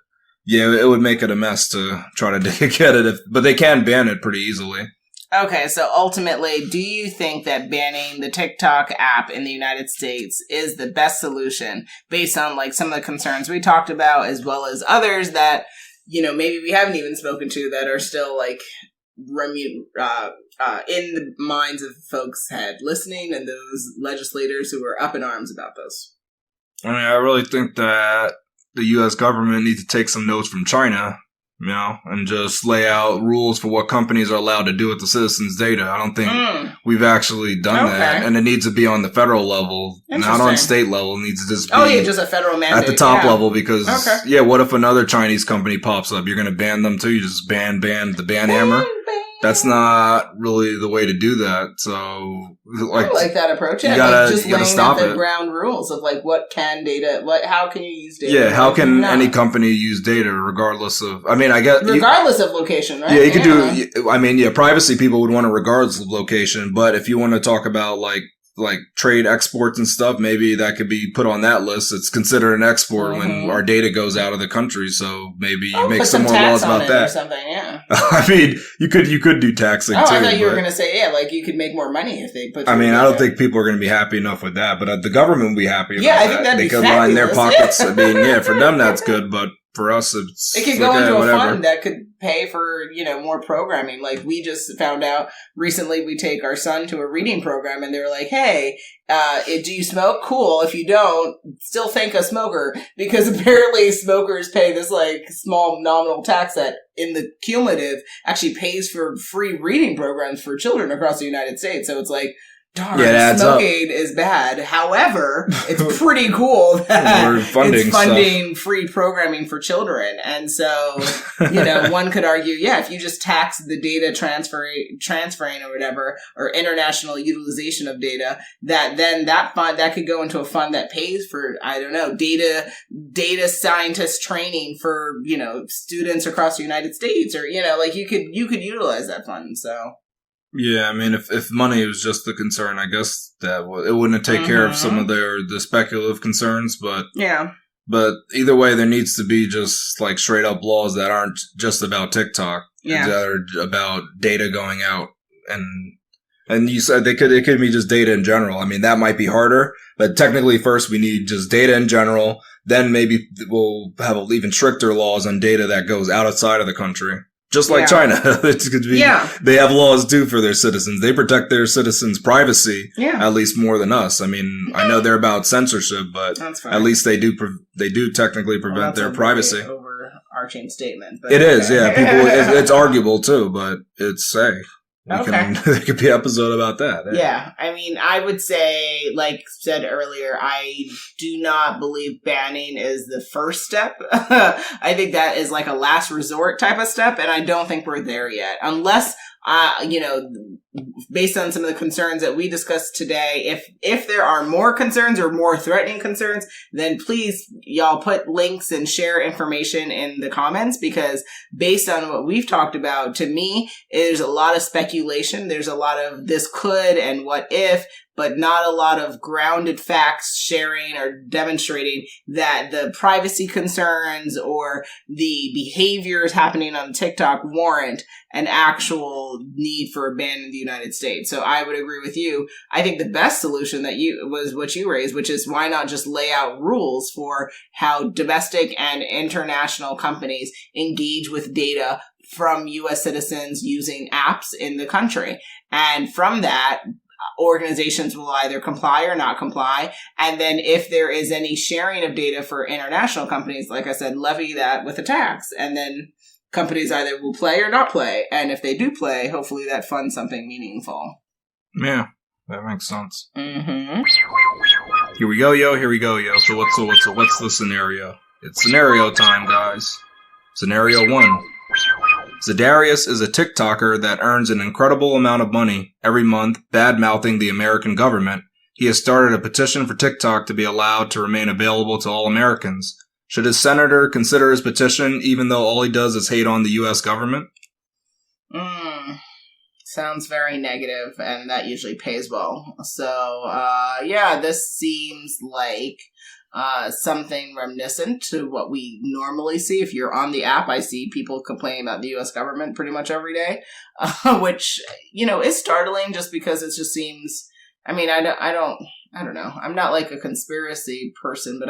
S2: yeah, it would make it a mess to try to get it. But they can ban it pretty easily.
S1: Okay, so ultimately, do you think that banning the TikTok app in the United States is the best solution based on some of the concerns we talked about, as well as others that, maybe we haven't even spoken to that are still in the minds of folks' head listening and those legislators who are up in arms about this?
S2: I really think that the U.S. government needs to take some notes from China. And just lay out rules for what companies are allowed to do with the citizens' data. I don't think we've actually done that. And it needs to be on the federal level, not on state level. It needs to just be
S1: just a federal mandate.
S2: At the top level, because, what if another Chinese company pops up? You're going to ban them too? You just ban the ban hammer? that's not really the way to do that. So, like,
S1: I like that approach. Yeah,
S2: you gotta,
S1: just
S2: you gotta
S1: laying
S2: stop
S1: out the
S2: it.
S1: ground rules of like how can you use data?
S2: Yeah, how can
S1: not?
S2: any company use data regardless of? I mean, I guess
S1: regardless of location, right?
S2: Yeah, you could do. I mean, yeah, privacy people would want it regardless of location. But if you want to talk about like trade exports and stuff, maybe that could be put on that list. It's considered an export when our data goes out of the country. So maybe you make some more laws about that.
S1: Or something, yeah.
S2: I mean, you could do taxing too.
S1: I thought you were going to say, yeah, like you could make more money if they put.
S2: I mean, I don't think people are going to be happy enough with that, but the government will be happy.
S1: Yeah, I think
S2: that.
S1: that'd
S2: They
S1: be
S2: could
S1: fabulous.
S2: line their pockets. I mean, yeah, for them that's good, but for us,
S1: it could go into a fund that could pay for, more programming. Like we just found out recently, we take our son to a reading program and they're like, hey, do you smoke? Cool. If you don't, still thank a smoker, because apparently smokers pay this like small nominal tax that in the cumulative actually pays for free reading programs for children across the United States. So it's like, darn, smoking is bad. However, it's pretty cool that it's funding free programming for children. And so, one could argue, yeah, if you just tax the data transferring or whatever, or international utilization of data, that fund, that could go into a fund that pays for, I don't know, data scientist training for, students across the United States, or, like you could utilize that fund. So.
S2: Yeah, I mean, if money was just the concern, I guess that it wouldn't take care of some of the speculative concerns, but
S1: yeah.
S2: But either way, there needs to be just like straight up laws that aren't just about TikTok, that are about data going out, and you said it could be just data in general. I mean, that might be harder, but technically, first we need just data in general. Then maybe we'll have even stricter laws on data that goes outside of the country. Just like China, it's going to be. Yeah. They have laws too for their citizens. They protect their citizens' privacy at least more than us. I mean, I know they're about censorship, but at least they do technically prevent their privacy.
S1: Overarching statement. But
S2: it is, yeah. People, it's arguable too, but it's there could be an episode about that.
S1: Yeah, I mean, I would say, like said earlier, I do not believe banning is the first step. I think that is like a last resort type of step, and I don't think we're there yet. Unless, based on some of the concerns that we discussed today, if there are more concerns or more threatening concerns, then please, y'all put links and share information in the comments, because based on what we've talked about, to me, there's a lot of speculation. There's a lot of this could and what if, but not a lot of grounded facts sharing or demonstrating that the privacy concerns or the behaviors happening on TikTok warrant an actual need for a ban in the United States. So I would agree with you. I think the best solution was what you raised, which is why not just lay out rules for how domestic and international companies engage with data from U.S. citizens using apps in the country. And from that, organizations will either comply or not comply. And then if there is any sharing of data for international companies, like I said, levy that with a tax. And then companies either will play or not play. And if they do play, hopefully that funds something meaningful.
S2: Yeah, that makes sense.
S1: Mm-hmm.
S2: Here we go, yo. So what's the scenario? It's scenario time, guys. Scenario 1. Zedarius is a TikToker that earns an incredible amount of money every month bad-mouthing the American government. He has started a petition for TikTok to be allowed to remain available to all Americans. Should his senator consider his petition even though all he does is hate on the U.S. government?
S1: Sounds very negative, and that usually pays well. So, this seems like something reminiscent to what we normally see. If you're on the app, I see people complaining about the U.S. government pretty much every day, which, is startling just because it just seems, I mean, I don't know. I'm not like a conspiracy person, but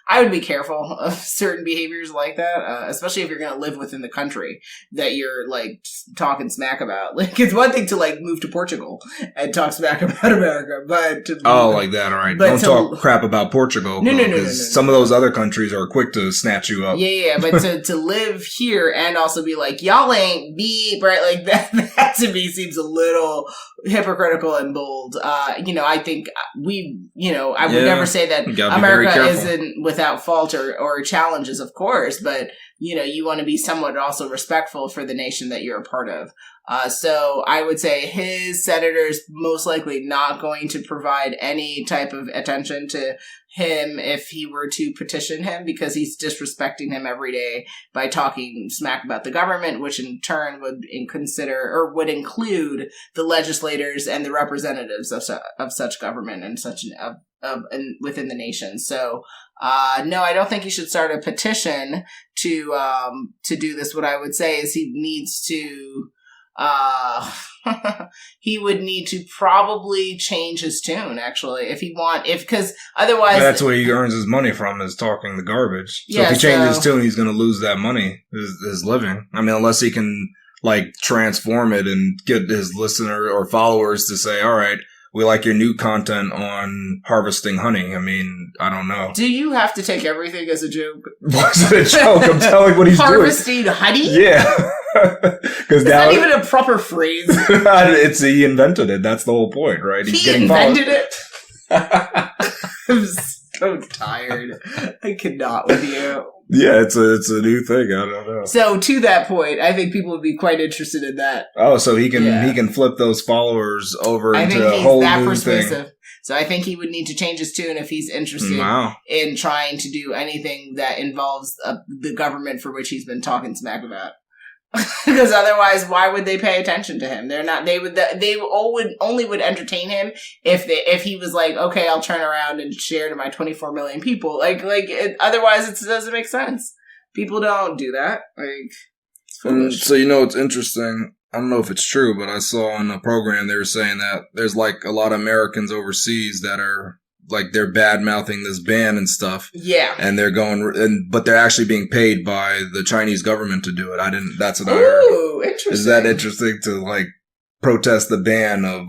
S1: I would be careful of certain behaviors like that, especially if you're going to live within the country that you're like talking smack about. Like, it's one thing to like move to Portugal and talk smack about America, but
S2: like that, all right. Don't talk crap about Portugal. No. Some of those other countries are quick to snatch you up.
S1: Yeah, but to live here and also be like, y'all ain't beep, right? Like that to me seems a little hypocritical and bold. I think I would never say that America isn't without fault or challenges, of course, but you want to be somewhat also respectful for the nation that you're a part of. So I would say his senator's most likely not going to provide any type of attention to him if he were to petition him, because he's disrespecting him every day by talking smack about the government, which in turn would include the legislators and the representatives of such government and within the nation. So no, I don't think he should start a petition to do this. What I would say is he needs to he would need to probably change his tune, actually, because otherwise
S2: that's where he earns his money from, is talking the garbage. So if he changes his tune, he's going to lose that money, his living. I mean, unless he can transform it and get his listener or followers to say, all right, we like your new content on harvesting honey. I mean, I don't know.
S1: Do you have to take everything as a joke?
S2: What's it a joke? I'm telling what he's
S1: harvesting
S2: doing.
S1: Harvesting honey?
S2: Yeah.
S1: It's not even a proper phrase.
S2: He invented it. That's the whole point, right?
S1: He invented it? I'm so tired. I cannot with you.
S2: Yeah, it's a new thing. I don't know.
S1: So to that point, I think people would be quite interested in that.
S2: Oh, so he can flip those followers over into a whole new thing.
S1: So I think he would need to change his tune if he's interested in trying to do anything that involves the government for which he's been talking smack about. Because otherwise, why would they pay attention to him? They would only entertain him if he was like, okay, I'll turn around and share to my 24 million people. Otherwise, it doesn't make sense. People don't do that. It's foolish.
S2: So it's interesting. I don't know if it's true, but I saw on a program they were saying that there's a lot of Americans overseas that are they're bad mouthing this ban and stuff.
S1: Yeah.
S2: And they're but they're actually being paid by the Chinese government to do it. That's what I heard.
S1: Ooh, interesting.
S2: Is that interesting to protest the ban of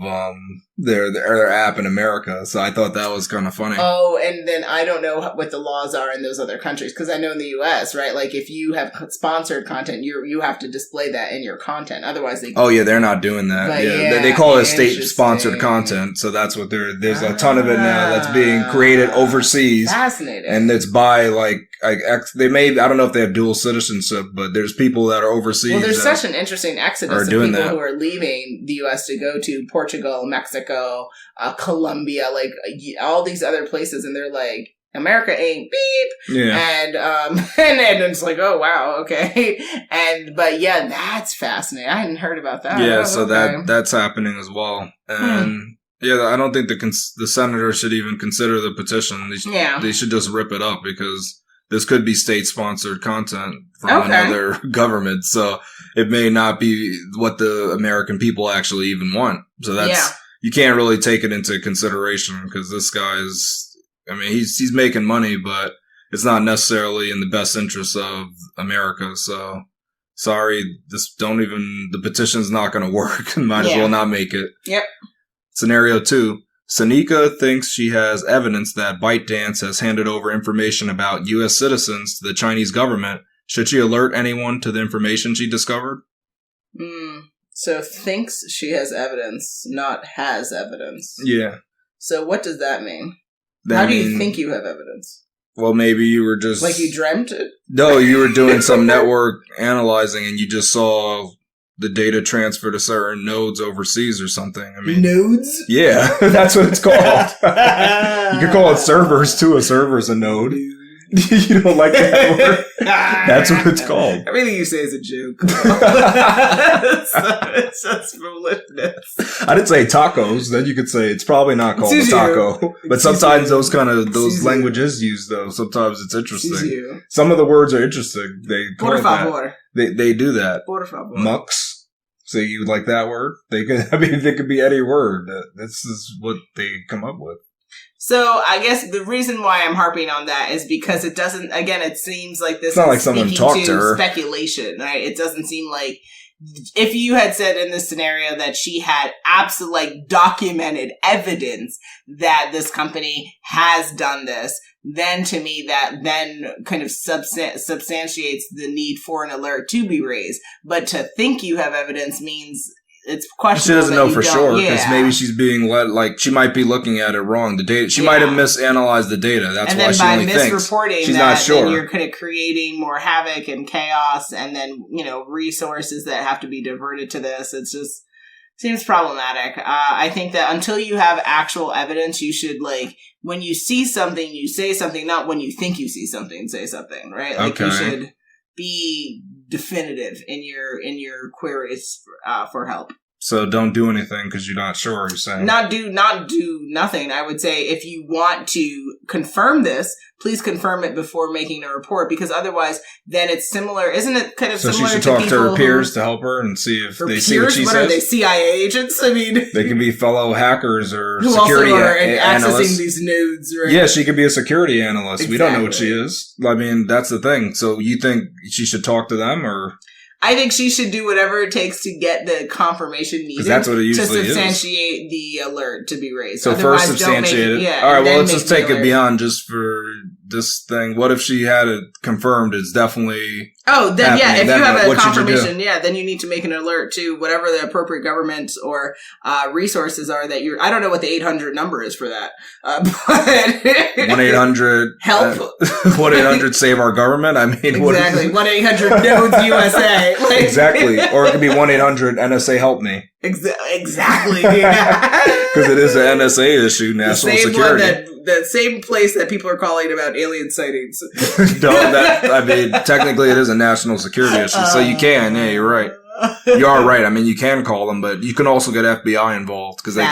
S2: their app in America? So I thought that was kind of funny.
S1: Oh, and then I don't know what the laws are in those other countries, because I know in the US, right? If you have sponsored content, you have to display that in your content. Otherwise,
S2: they're not doing that. They call it state-sponsored content. So that's what there's a ton of it now that's being created overseas.
S1: Fascinating.
S2: And it's by they may, I don't know if they have dual citizenship, but there's people that are overseas.
S1: Well, there's such an interesting exodus of people who are leaving the US to go to Portugal, Mexico, Colombia, all these other places, and they're like, America ain't beep.
S2: Yeah.
S1: And and it's like, oh wow, okay. But that's fascinating. I hadn't heard about that.
S2: Yeah, so that's happening as well. And I don't think the senator should even consider the petition. They should just rip it up, because this could be state-sponsored content from another government. So it may not be what the American people actually even want. So you can't really take it into consideration, because this guy he's making money, but it's not necessarily in the best interest of America. So sorry, the petition's not going to work. Might as well not make it.
S1: Yep.
S2: Scenario 2. Sanika thinks she has evidence that ByteDance has handed over information about U.S. citizens to the Chinese government. Should she alert anyone to the information she discovered?
S1: So thinks she has evidence, not has evidence.
S2: Yeah.
S1: So what does that mean? How do you think you have evidence?
S2: Well, maybe you were just...
S1: you dreamt it?
S2: No, you were doing some network analyzing and you just saw the data transfer to certain nodes overseas or something.
S1: Nodes?
S2: Yeah, that's what it's called. You could call it servers too. A server's a node. You don't like that word? That's what it's called.
S1: Everything you say is a joke. It's just foolishness.
S2: I didn't say tacos. Then you could say it's probably not called a taco. But sometimes those languages used though. Sometimes it's interesting. Some of the words are interesting. They
S1: Por favor.
S2: They do that.
S1: Por favor.
S2: Mux. So you like that word? They could be any word. This is what they come up with.
S1: So I guess the reason why I'm harping on that is because it doesn't, again, it seems like this
S2: it's not like someone talked to her.
S1: Speculation, right? It doesn't seem like, if you had said in this scenario that she had absolute documented evidence that this company has done this, then to me that then kind of substantiates the need for an alert to be raised. But to think you have evidence means it's questionable.
S2: She doesn't know for sure because
S1: yeah.
S2: maybe she's being like she might be looking at it wrong. The data, she might have misanalyzed the data. That's why she only thinks she's not sure.
S1: Then you're kind of creating more havoc and chaos, and then resources that have to be diverted to this. It's just seems problematic. I think that until you have actual evidence, you should when you see something, you say something. Not when you think you see something, say something. Right? Like you should be definitive in your queries for help.
S2: So don't do anything because you're not sure. You're saying
S1: not do nothing. I would say if you want to confirm this, please confirm it before making a report, because otherwise, then it's similar. Isn't it kind of similar?
S2: So she should talk to her peers to help her and see if they see what she says.
S1: What are they, CIA agents? I mean,
S2: they can be fellow hackers or
S1: who
S2: security
S1: also are
S2: analysts.
S1: Accessing these nodes. Right?
S2: Yeah, she could be a security analyst.
S1: Exactly.
S2: We don't know what she is. I mean, that's the thing. So you think she should talk to them, or?
S1: I think she should do whatever it takes to get the confirmation needed
S2: that's what it usually
S1: to substantiate the alert to be raised.
S2: So
S1: otherwise,
S2: first substantiate it.
S1: All
S2: right, well, let's just take it beyond just for this thing. What if she had it confirmed it's definitely
S1: then
S2: happening?
S1: if
S2: then
S1: you have a
S2: confirmation,
S1: then you need to make an alert to whatever the appropriate government or resources are that you're. I don't know what the 800 number is for that, but
S2: 1-800
S1: help.
S2: 1-800 save our governgovernment. I mean,
S1: exactly 1-800 nodes USA.
S2: Exactly, or it could be 1-800 NSA help me.
S1: Exactly,
S2: because it is an NSA issue, national security.
S1: The same place that people are calling about alien sightings.
S2: I mean, technically it is a national security issue, so you can. Yeah, you're right. You are right. I mean, you can call them, but you can also get FBI involved because they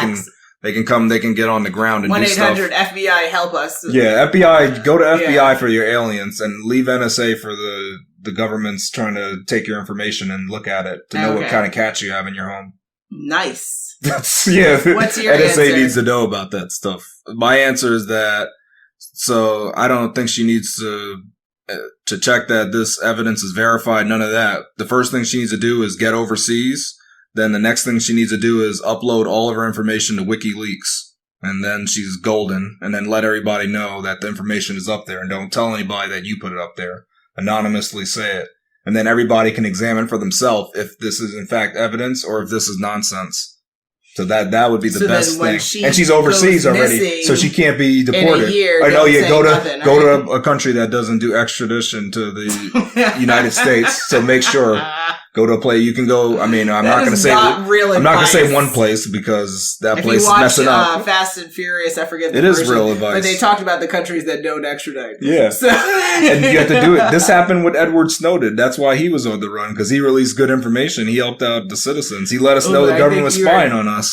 S2: can come, they can get on the ground and do stuff.
S1: 1-800 FBI help us.
S2: Yeah, FBI, go to FBI for your aliens and leave NSA for the government's trying to take your information and look at it to know what kind of cats you have in your home.
S1: Nice.
S2: What's
S1: your
S2: NSA
S1: answer?
S2: Needs to know about that stuff. My answer is that, so I don't think she needs to check that this evidence is verified. None of that. The first thing she needs to do is get overseas. Then the next thing she needs to do is upload all of her information to WikiLeaks. And then she's golden. And then let everybody know that the information is up there. And don't tell anybody that you put it up there. Anonymously say it. And then everybody can examine for themselves if this is in fact evidence or if this is nonsense. So that would be the best thing. And she's overseas already, so she can't be deported. Go to a country that doesn't do extradition to the United States. So make sure go to a place you can go. I mean, I'm not going to say one place because that place is messing up.
S1: Fast and Furious, I forget.
S2: It is real advice,
S1: but they talked about the countries that don't extradite.
S2: Yeah, so. And you have to do it. This happened with Edward Snowden. That's why he was on the run, because he released good information. He helped out the citizens. He let us know the government was spying on us.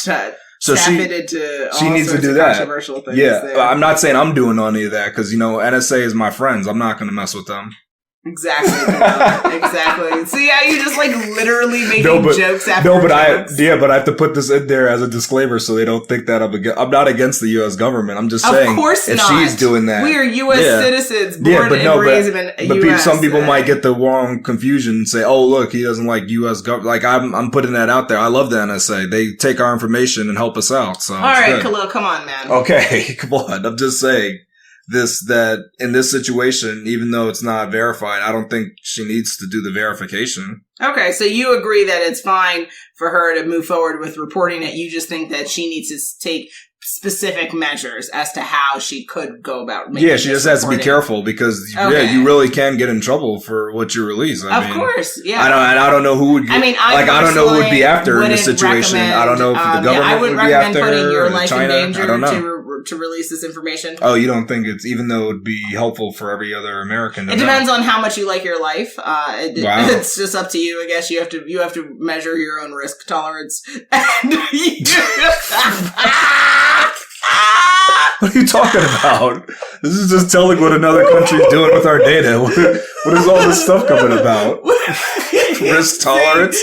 S2: So she needs to do that. Yeah, I'm not saying I'm doing any of that because NSA is my friends. I'm not going to mess with them.
S1: Exactly. Exactly. See how you just literally making jokes after jokes?
S2: But I have to put this in there as a disclaimer so they don't think that I'm not against the U.S. government. I'm just saying, if she's doing that,
S1: we are U.S. citizens born and raised in the U.S.
S2: Some people might get the wrong confusion and say, "Oh, look, he doesn't like U.S. government." Like I'm putting that out there. I love the NSA. They take our information and help us out. So
S1: all right, Khalil, come on, man.
S2: Okay, come on. I'm just saying. That in this situation, even though it's not verified, I don't think she needs to do the verification.
S1: Okay, so you agree that it's fine for her to move forward with reporting it. You just think that she needs to take specific measures as to how she could go about making
S2: she just has to be careful because you really can get in trouble for what you release. I mean,
S1: course, yeah.
S2: I don't know who would. I don't know who would be after in this situation. I don't know if the government would be after
S1: putting your life
S2: China.
S1: in danger
S2: I don't know.
S1: To release this information.
S2: Oh, you don't think even though it would be helpful for every other American?
S1: It depends on how much you like your life. It's just up to you. I guess you have to measure your own risk tolerance.
S2: What are you talking about? This is just telling what another country's doing with our data. What is all this stuff coming about? Risk tolerance?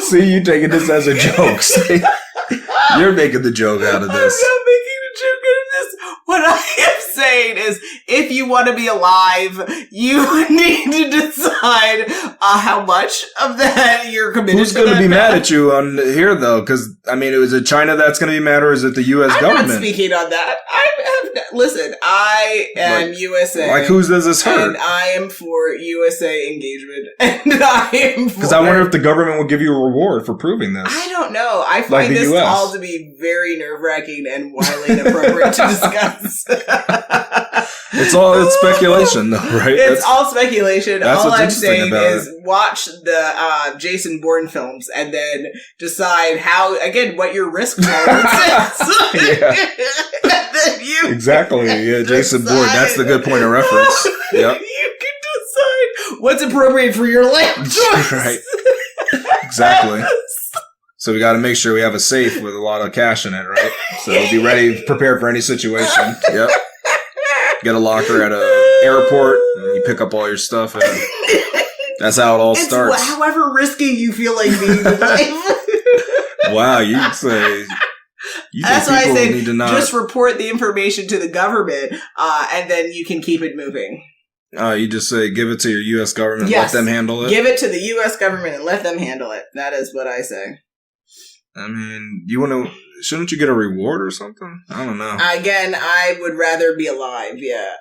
S2: See, you taking this as a joke. You're making the joke out of this.
S1: I'm not making a joke out of this. What I am saying is, if you want to be alive, you need to decide how much of that you're committed to.
S2: Who's going to be mad at you on here, though? Because, I mean, is it China that's going to be mad, or is it the U.S. government?
S1: I'm not speaking on that. Listen, I am USA.
S2: Like, who does this hurt?
S1: And I am for USA engagement. And I am for...
S2: Because I wonder if the government will give you a reward for proving this.
S1: I don't know. I find this all to be very nerve-wracking and wildly inappropriate to discuss.
S2: It's speculation, though, right?
S1: It's all speculation. All I'm saying is watch the Jason Bourne films and then decide what your risk tolerance is. And then you
S2: exactly. Yeah, Jason Bourne. That's the good point of reference. Yep.
S1: You can decide what's appropriate for your life choice.
S2: Right. Exactly. So we got to make sure we have a safe with a lot of cash in it, right? So we'll be ready, prepared for any situation. Yep. Get a locker at a airport, and you pick up all your stuff, and that's how it all starts.
S1: However risky you feel like being in life.
S2: Wow, you say...
S1: That's why I say just report the information to the government, and then you can keep it moving.
S2: You just say give it to your U.S. government and let them handle it?
S1: Give it to the U.S. government and let them handle it. That is what I say.
S2: I mean, shouldn't you get a reward or something? I don't know.
S1: Again, I would rather be alive, yeah.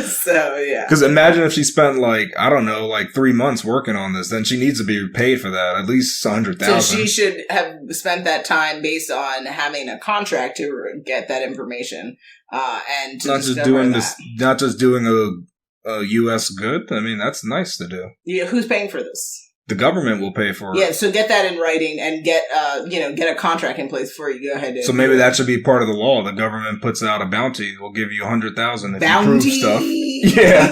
S1: So, yeah.
S2: Because imagine if she spent 3 months working on this, then she needs to be paid for that, at least $100,000.
S1: So she should have spent that time based on having a contract to get that information, and to
S2: not just doing a U.S. good. I mean, that's nice to do.
S1: Yeah, who's paying for this?
S2: The government will pay for it.
S1: Yeah, so get that in writing and get a contract in place before you go ahead.
S2: So maybe that should be part of the law. The government puts out a bounty. We'll give you $100,000 if you prove stuff. Yeah.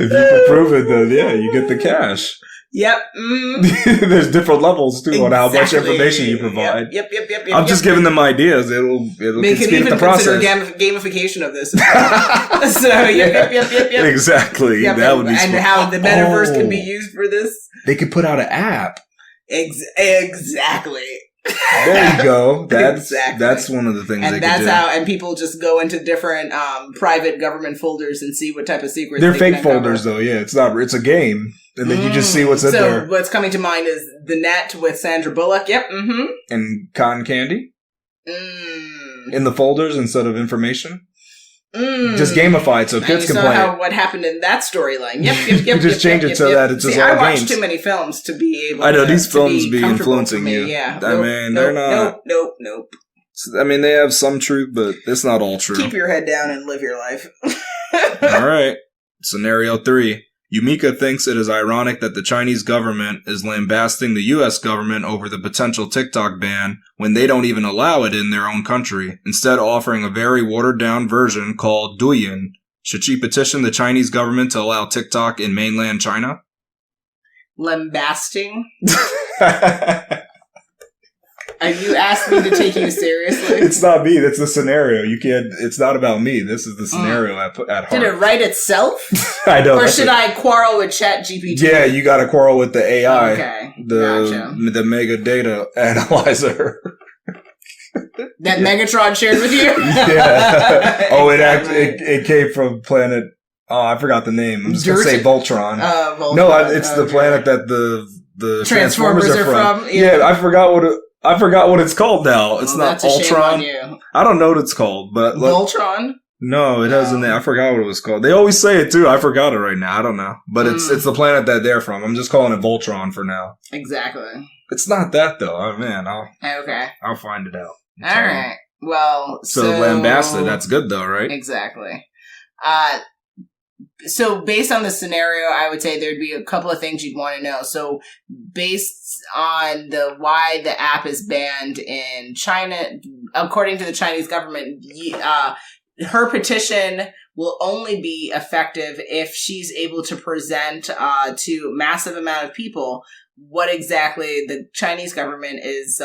S2: If you can prove it, then yeah, you get the cash.
S1: Yep.
S2: There's different levels too on how much information you provide.
S1: Yep. I'm
S2: just giving them ideas. It'll speed up the process.
S1: Gamification of this. So yep.
S2: Exactly.
S1: Yep,
S2: that would be
S1: and how the metaverse can be used for this.
S2: They could put out an app.
S1: Exactly.
S2: There you go. That's one of the things.
S1: And that's how. And people just go into different private government folders and see what type of secrets.
S2: They're fake folders, though. Yeah, it's not. It's a game, and then you just see what's in there.
S1: So what's coming to mind is The Net with Sandra Bullock. Yep. Mm-hmm.
S2: And cotton candy. In the folders instead of information. Just gamified so kids can play it.
S1: What happened in that storyline. Yep.
S2: You just change it so that it's just all games.
S1: I watch too many films to be able to.
S2: I know, these films be influencing you.
S1: Yeah.
S2: I mean, they're not.
S1: Nope.
S2: I mean, they have some truth, but it's not all true.
S1: Keep your head down and live your life.
S2: All right. Scenario 3. Yumika thinks it is ironic that the Chinese government is lambasting the U.S. government over the potential TikTok ban when they don't even allow it in their own country, instead offering a very watered-down version called Douyin. Should she petition the Chinese government to allow TikTok in mainland China?
S1: Lambasting? You asked me to take you seriously.
S2: It's not me. That's the scenario. You can't. It's not about me. This is the scenario at heart.
S1: Did it write itself?
S2: I don't.
S1: Or should I quarrel with ChatGPT?
S2: Yeah, you got to quarrel with the AI.
S1: Okay,
S2: the mega data analyzer.
S1: That Megatron shared with you.
S2: Yeah. Oh, it came from planet. Oh, I forgot the name. I'm just gonna say Voltron.
S1: Voltron.
S2: No, it's the planet that the Transformers are from.
S1: Yeah,
S2: I forgot what it's called now. It's not Ultron. I don't know what it's called, but
S1: Voltron.
S2: No, it has a name. I forgot what it was called. They always say it too. I forgot it right now. I don't know, but it's the planet that they're from. I'm just calling it Voltron for now.
S1: Exactly.
S2: It's not that though. Oh man, I'll find it out.
S1: All right. Well,
S2: so lambasted. That's good though, right?
S1: Exactly. So based on the scenario, I would say there'd be a couple of things you'd want to know. So based on why the app is banned in China, according to the Chinese government, her petition will only be effective if she's able to present to a massive amount of people what exactly the Chinese government is,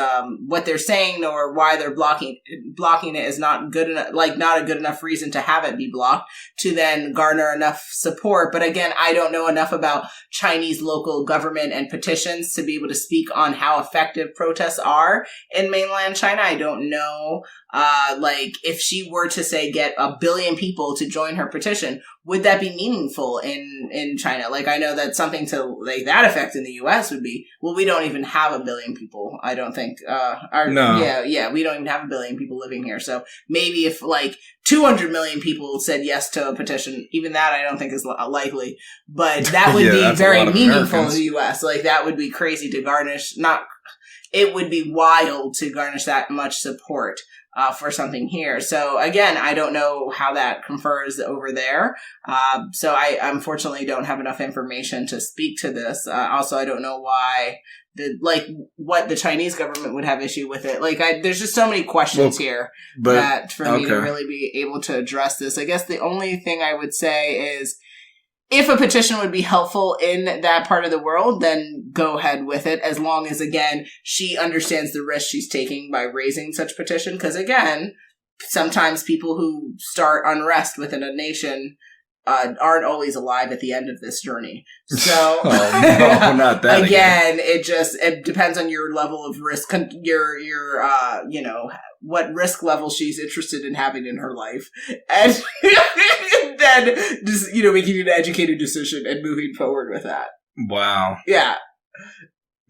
S1: what they're saying or why they're blocking it is not good enough, like not a good enough reason to have it be blocked to then garner enough support. But again, I don't know enough about Chinese local government and petitions to be able to speak on how effective protests are in mainland China. I don't know, like if she were to say get 1 billion people to join her petition, would that be meaningful in China? Like, I know that something to like that effect in the U.S. would be, well, we don't even have 1 billion people. I don't think,
S2: no.
S1: Yeah, we don't even have 1 billion people living here. So maybe if like 200 million people said yes to a petition, even that I don't think is likely, but that would be very meaningful to the U.S. Like, that would be crazy to garnish, it would be wild to garnish that much support for something here. So again, I don't know how that confers over there. So I unfortunately don't have enough information to speak to this. Also, I don't know why what the Chinese government would have issue with it. Like, there's just so many questions here that for me to really be able to address this. I guess the only thing I would say is, if a petition would be helpful in that part of the world, then go ahead with it, as long as, again, she understands the risk she's taking by raising such petition. Because, again, sometimes people who start unrest within a nation aren't always alive at the end of this journey. So,
S2: no, not that
S1: again, it depends on your level of risk, what risk level she's interested in having in her life. And then just, making an educated decision and moving forward with that.
S2: Wow.
S1: Yeah.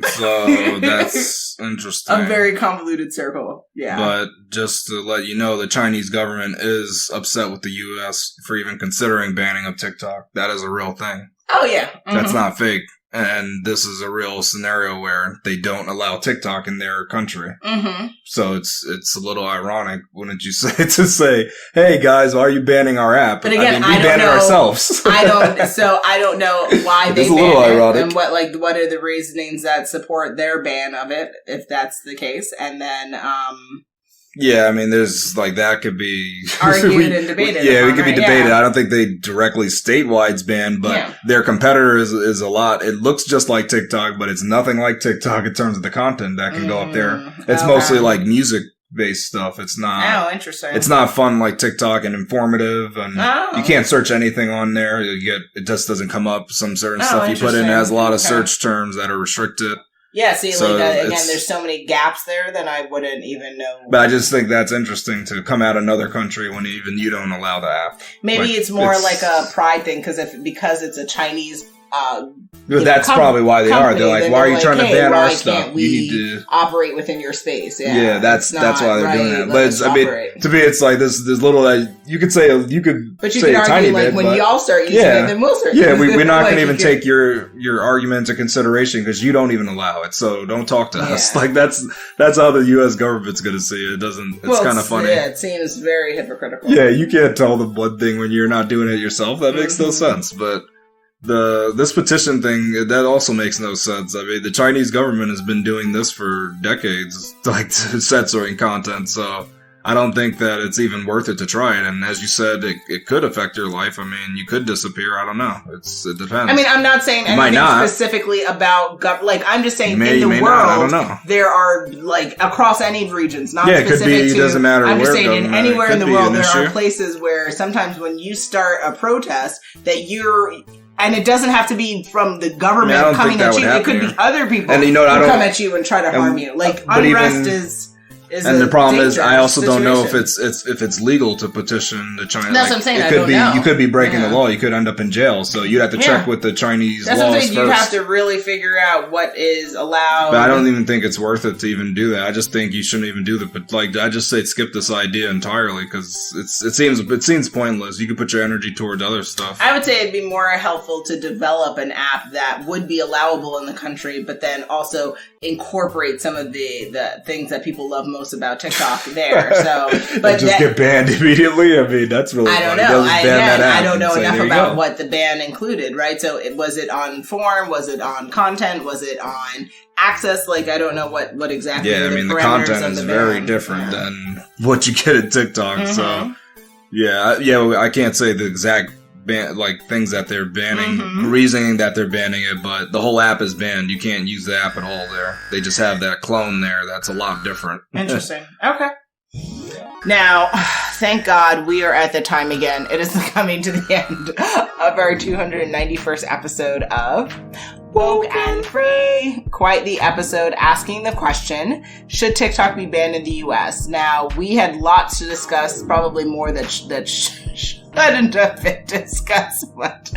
S2: So that's interesting.
S1: A very convoluted circle. Yeah.
S2: But just to let you know, the Chinese government is upset with the U.S. for even considering banning of TikTok. That is a real thing.
S1: Oh, yeah. Mm-hmm.
S2: That's not fake. And this is a real scenario where they don't allow TikTok in their country. Mm-hmm. So it's a little ironic, wouldn't you say, hey guys, why are you banning our app?
S1: But again,
S2: we ban it ourselves.
S1: I don't know why they ban it and what are the reasonings that support their ban of it, if that's the case. And then,
S2: yeah, I mean, there's that could be
S1: argued and debated.
S2: Yeah, it could be debated. Yeah. I don't think they directly statewide ban, but their competitor is a lot. It looks just like TikTok, but it's nothing like TikTok in terms of the content that can go up there. It's mostly like music-based stuff. It's not.
S1: Oh, interesting.
S2: It's not fun like TikTok and informative, and you can't search anything on there. It just doesn't come up. Some certain stuff you put in has a lot of search terms that are restricted.
S1: Yeah, see, again, there's so many gaps there that I wouldn't even know.
S2: But I just think that's interesting to come out another country when even you don't allow the app.
S1: Maybe it's more like a pride thing, because it's a Chinese
S2: that's probably why they are. They're like, why are you trying to ban our stuff?
S1: You need to operate within your space. Yeah,
S2: that's why they're doing that. But to me, it's like this little you could say
S1: but you could argue when y'all start using it, then we'll start.
S2: Yeah, we're not going to even take your argument into consideration because you don't even allow it. So don't talk to us. Like that's how the U.S. government's going to see it. It doesn't. It's kind of funny.
S1: Yeah, it seems very hypocritical.
S2: Yeah, you can't tell them one thing when you're not doing it yourself. That makes no sense. But this petition thing, that also makes no sense. I mean, the Chinese government has been doing this for decades, censoring content, so I don't think that it's even worth it to try it. And as you said, it could affect your life. I mean, you could disappear. I don't know. It depends.
S1: I mean, I'm not saying anything specifically about I'm just saying in the world, I don't know. There are across any regions, not specific to.
S2: It doesn't matter.
S1: I'm just saying anywhere in the world, there are places where sometimes when you start a protest and it doesn't have to be from the government coming at you. It could be other people who come at you and try to harm you. Unrest is.
S2: And the problem is, I also don't know if it's legal to petition the China.
S1: That's what I'm saying.
S2: You could be breaking the law. You could end up in jail. So you'd have to check with the Chinese laws first. That's what I'm saying. You have
S1: to really figure out what is allowed.
S2: But I don't even think it's worth it to even do that. I just think you shouldn't even do I just say skip this idea entirely because it seems pointless. You could put your energy towards other stuff.
S1: I would say it'd be more helpful to develop an app that would be allowable in the country, but then also incorporate some of the things that people love most about TikTok there. So, but
S2: get banned immediately. I mean, that's really.
S1: I don't know. I don't know enough about what the ban included. Right. So, was it on form? Was it on content? Was it on access? I don't know what exactly.
S2: Yeah, I mean, the content is very different than what you get at TikTok. Mm-hmm. So, yeah, I can't say the exact things that they're banning, reasoning that they're banning it, but the whole app is banned. You can't use the app at all there. They just have that clone there that's a lot different.
S1: Interesting. Okay. Now, thank God we are at the time again. It is coming to the end of our 291st episode of Woke and Free. Quite the episode asking the question, should TikTok be banned in the US? Now, we had lots to discuss, probably more that shouldn't have been discussed, but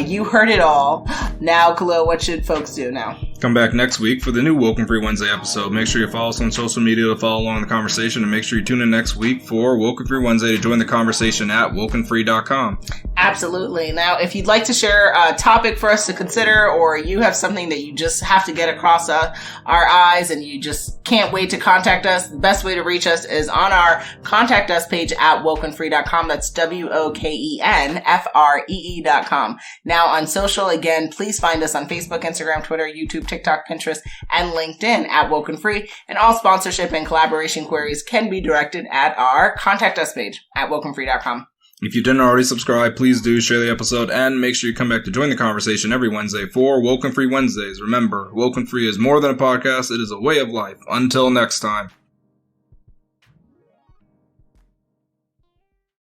S1: you heard it all. Now, Khalil, what should folks do now?
S2: Come back next week for the new Woke and Free Wednesday episode. Make sure you follow us on social media to follow along the conversation, and make sure you tune in next week for Woke and Free Wednesday to join the conversation at WokeNFree.com.
S1: Absolutely. Now, if you'd like to share a topic for us to consider, or you have something that you just have to get across our eyes and you just can't wait to contact us, the best way to reach us is on our Contact Us page at WokeNFree.com. That's WokenFree.com. Now, on social, again, please find us on Facebook, Instagram, Twitter, YouTube, TikTok, Pinterest, and LinkedIn at Woke and Free. And all sponsorship and collaboration queries can be directed at our Contact Us page at WokenFree.com.
S2: If you didn't already subscribe, please do share the episode and make sure you come back to join the conversation every Wednesday for Woke and Free Wednesdays. Remember, Woke and Free is more than a podcast. It is a way of life. Until next time.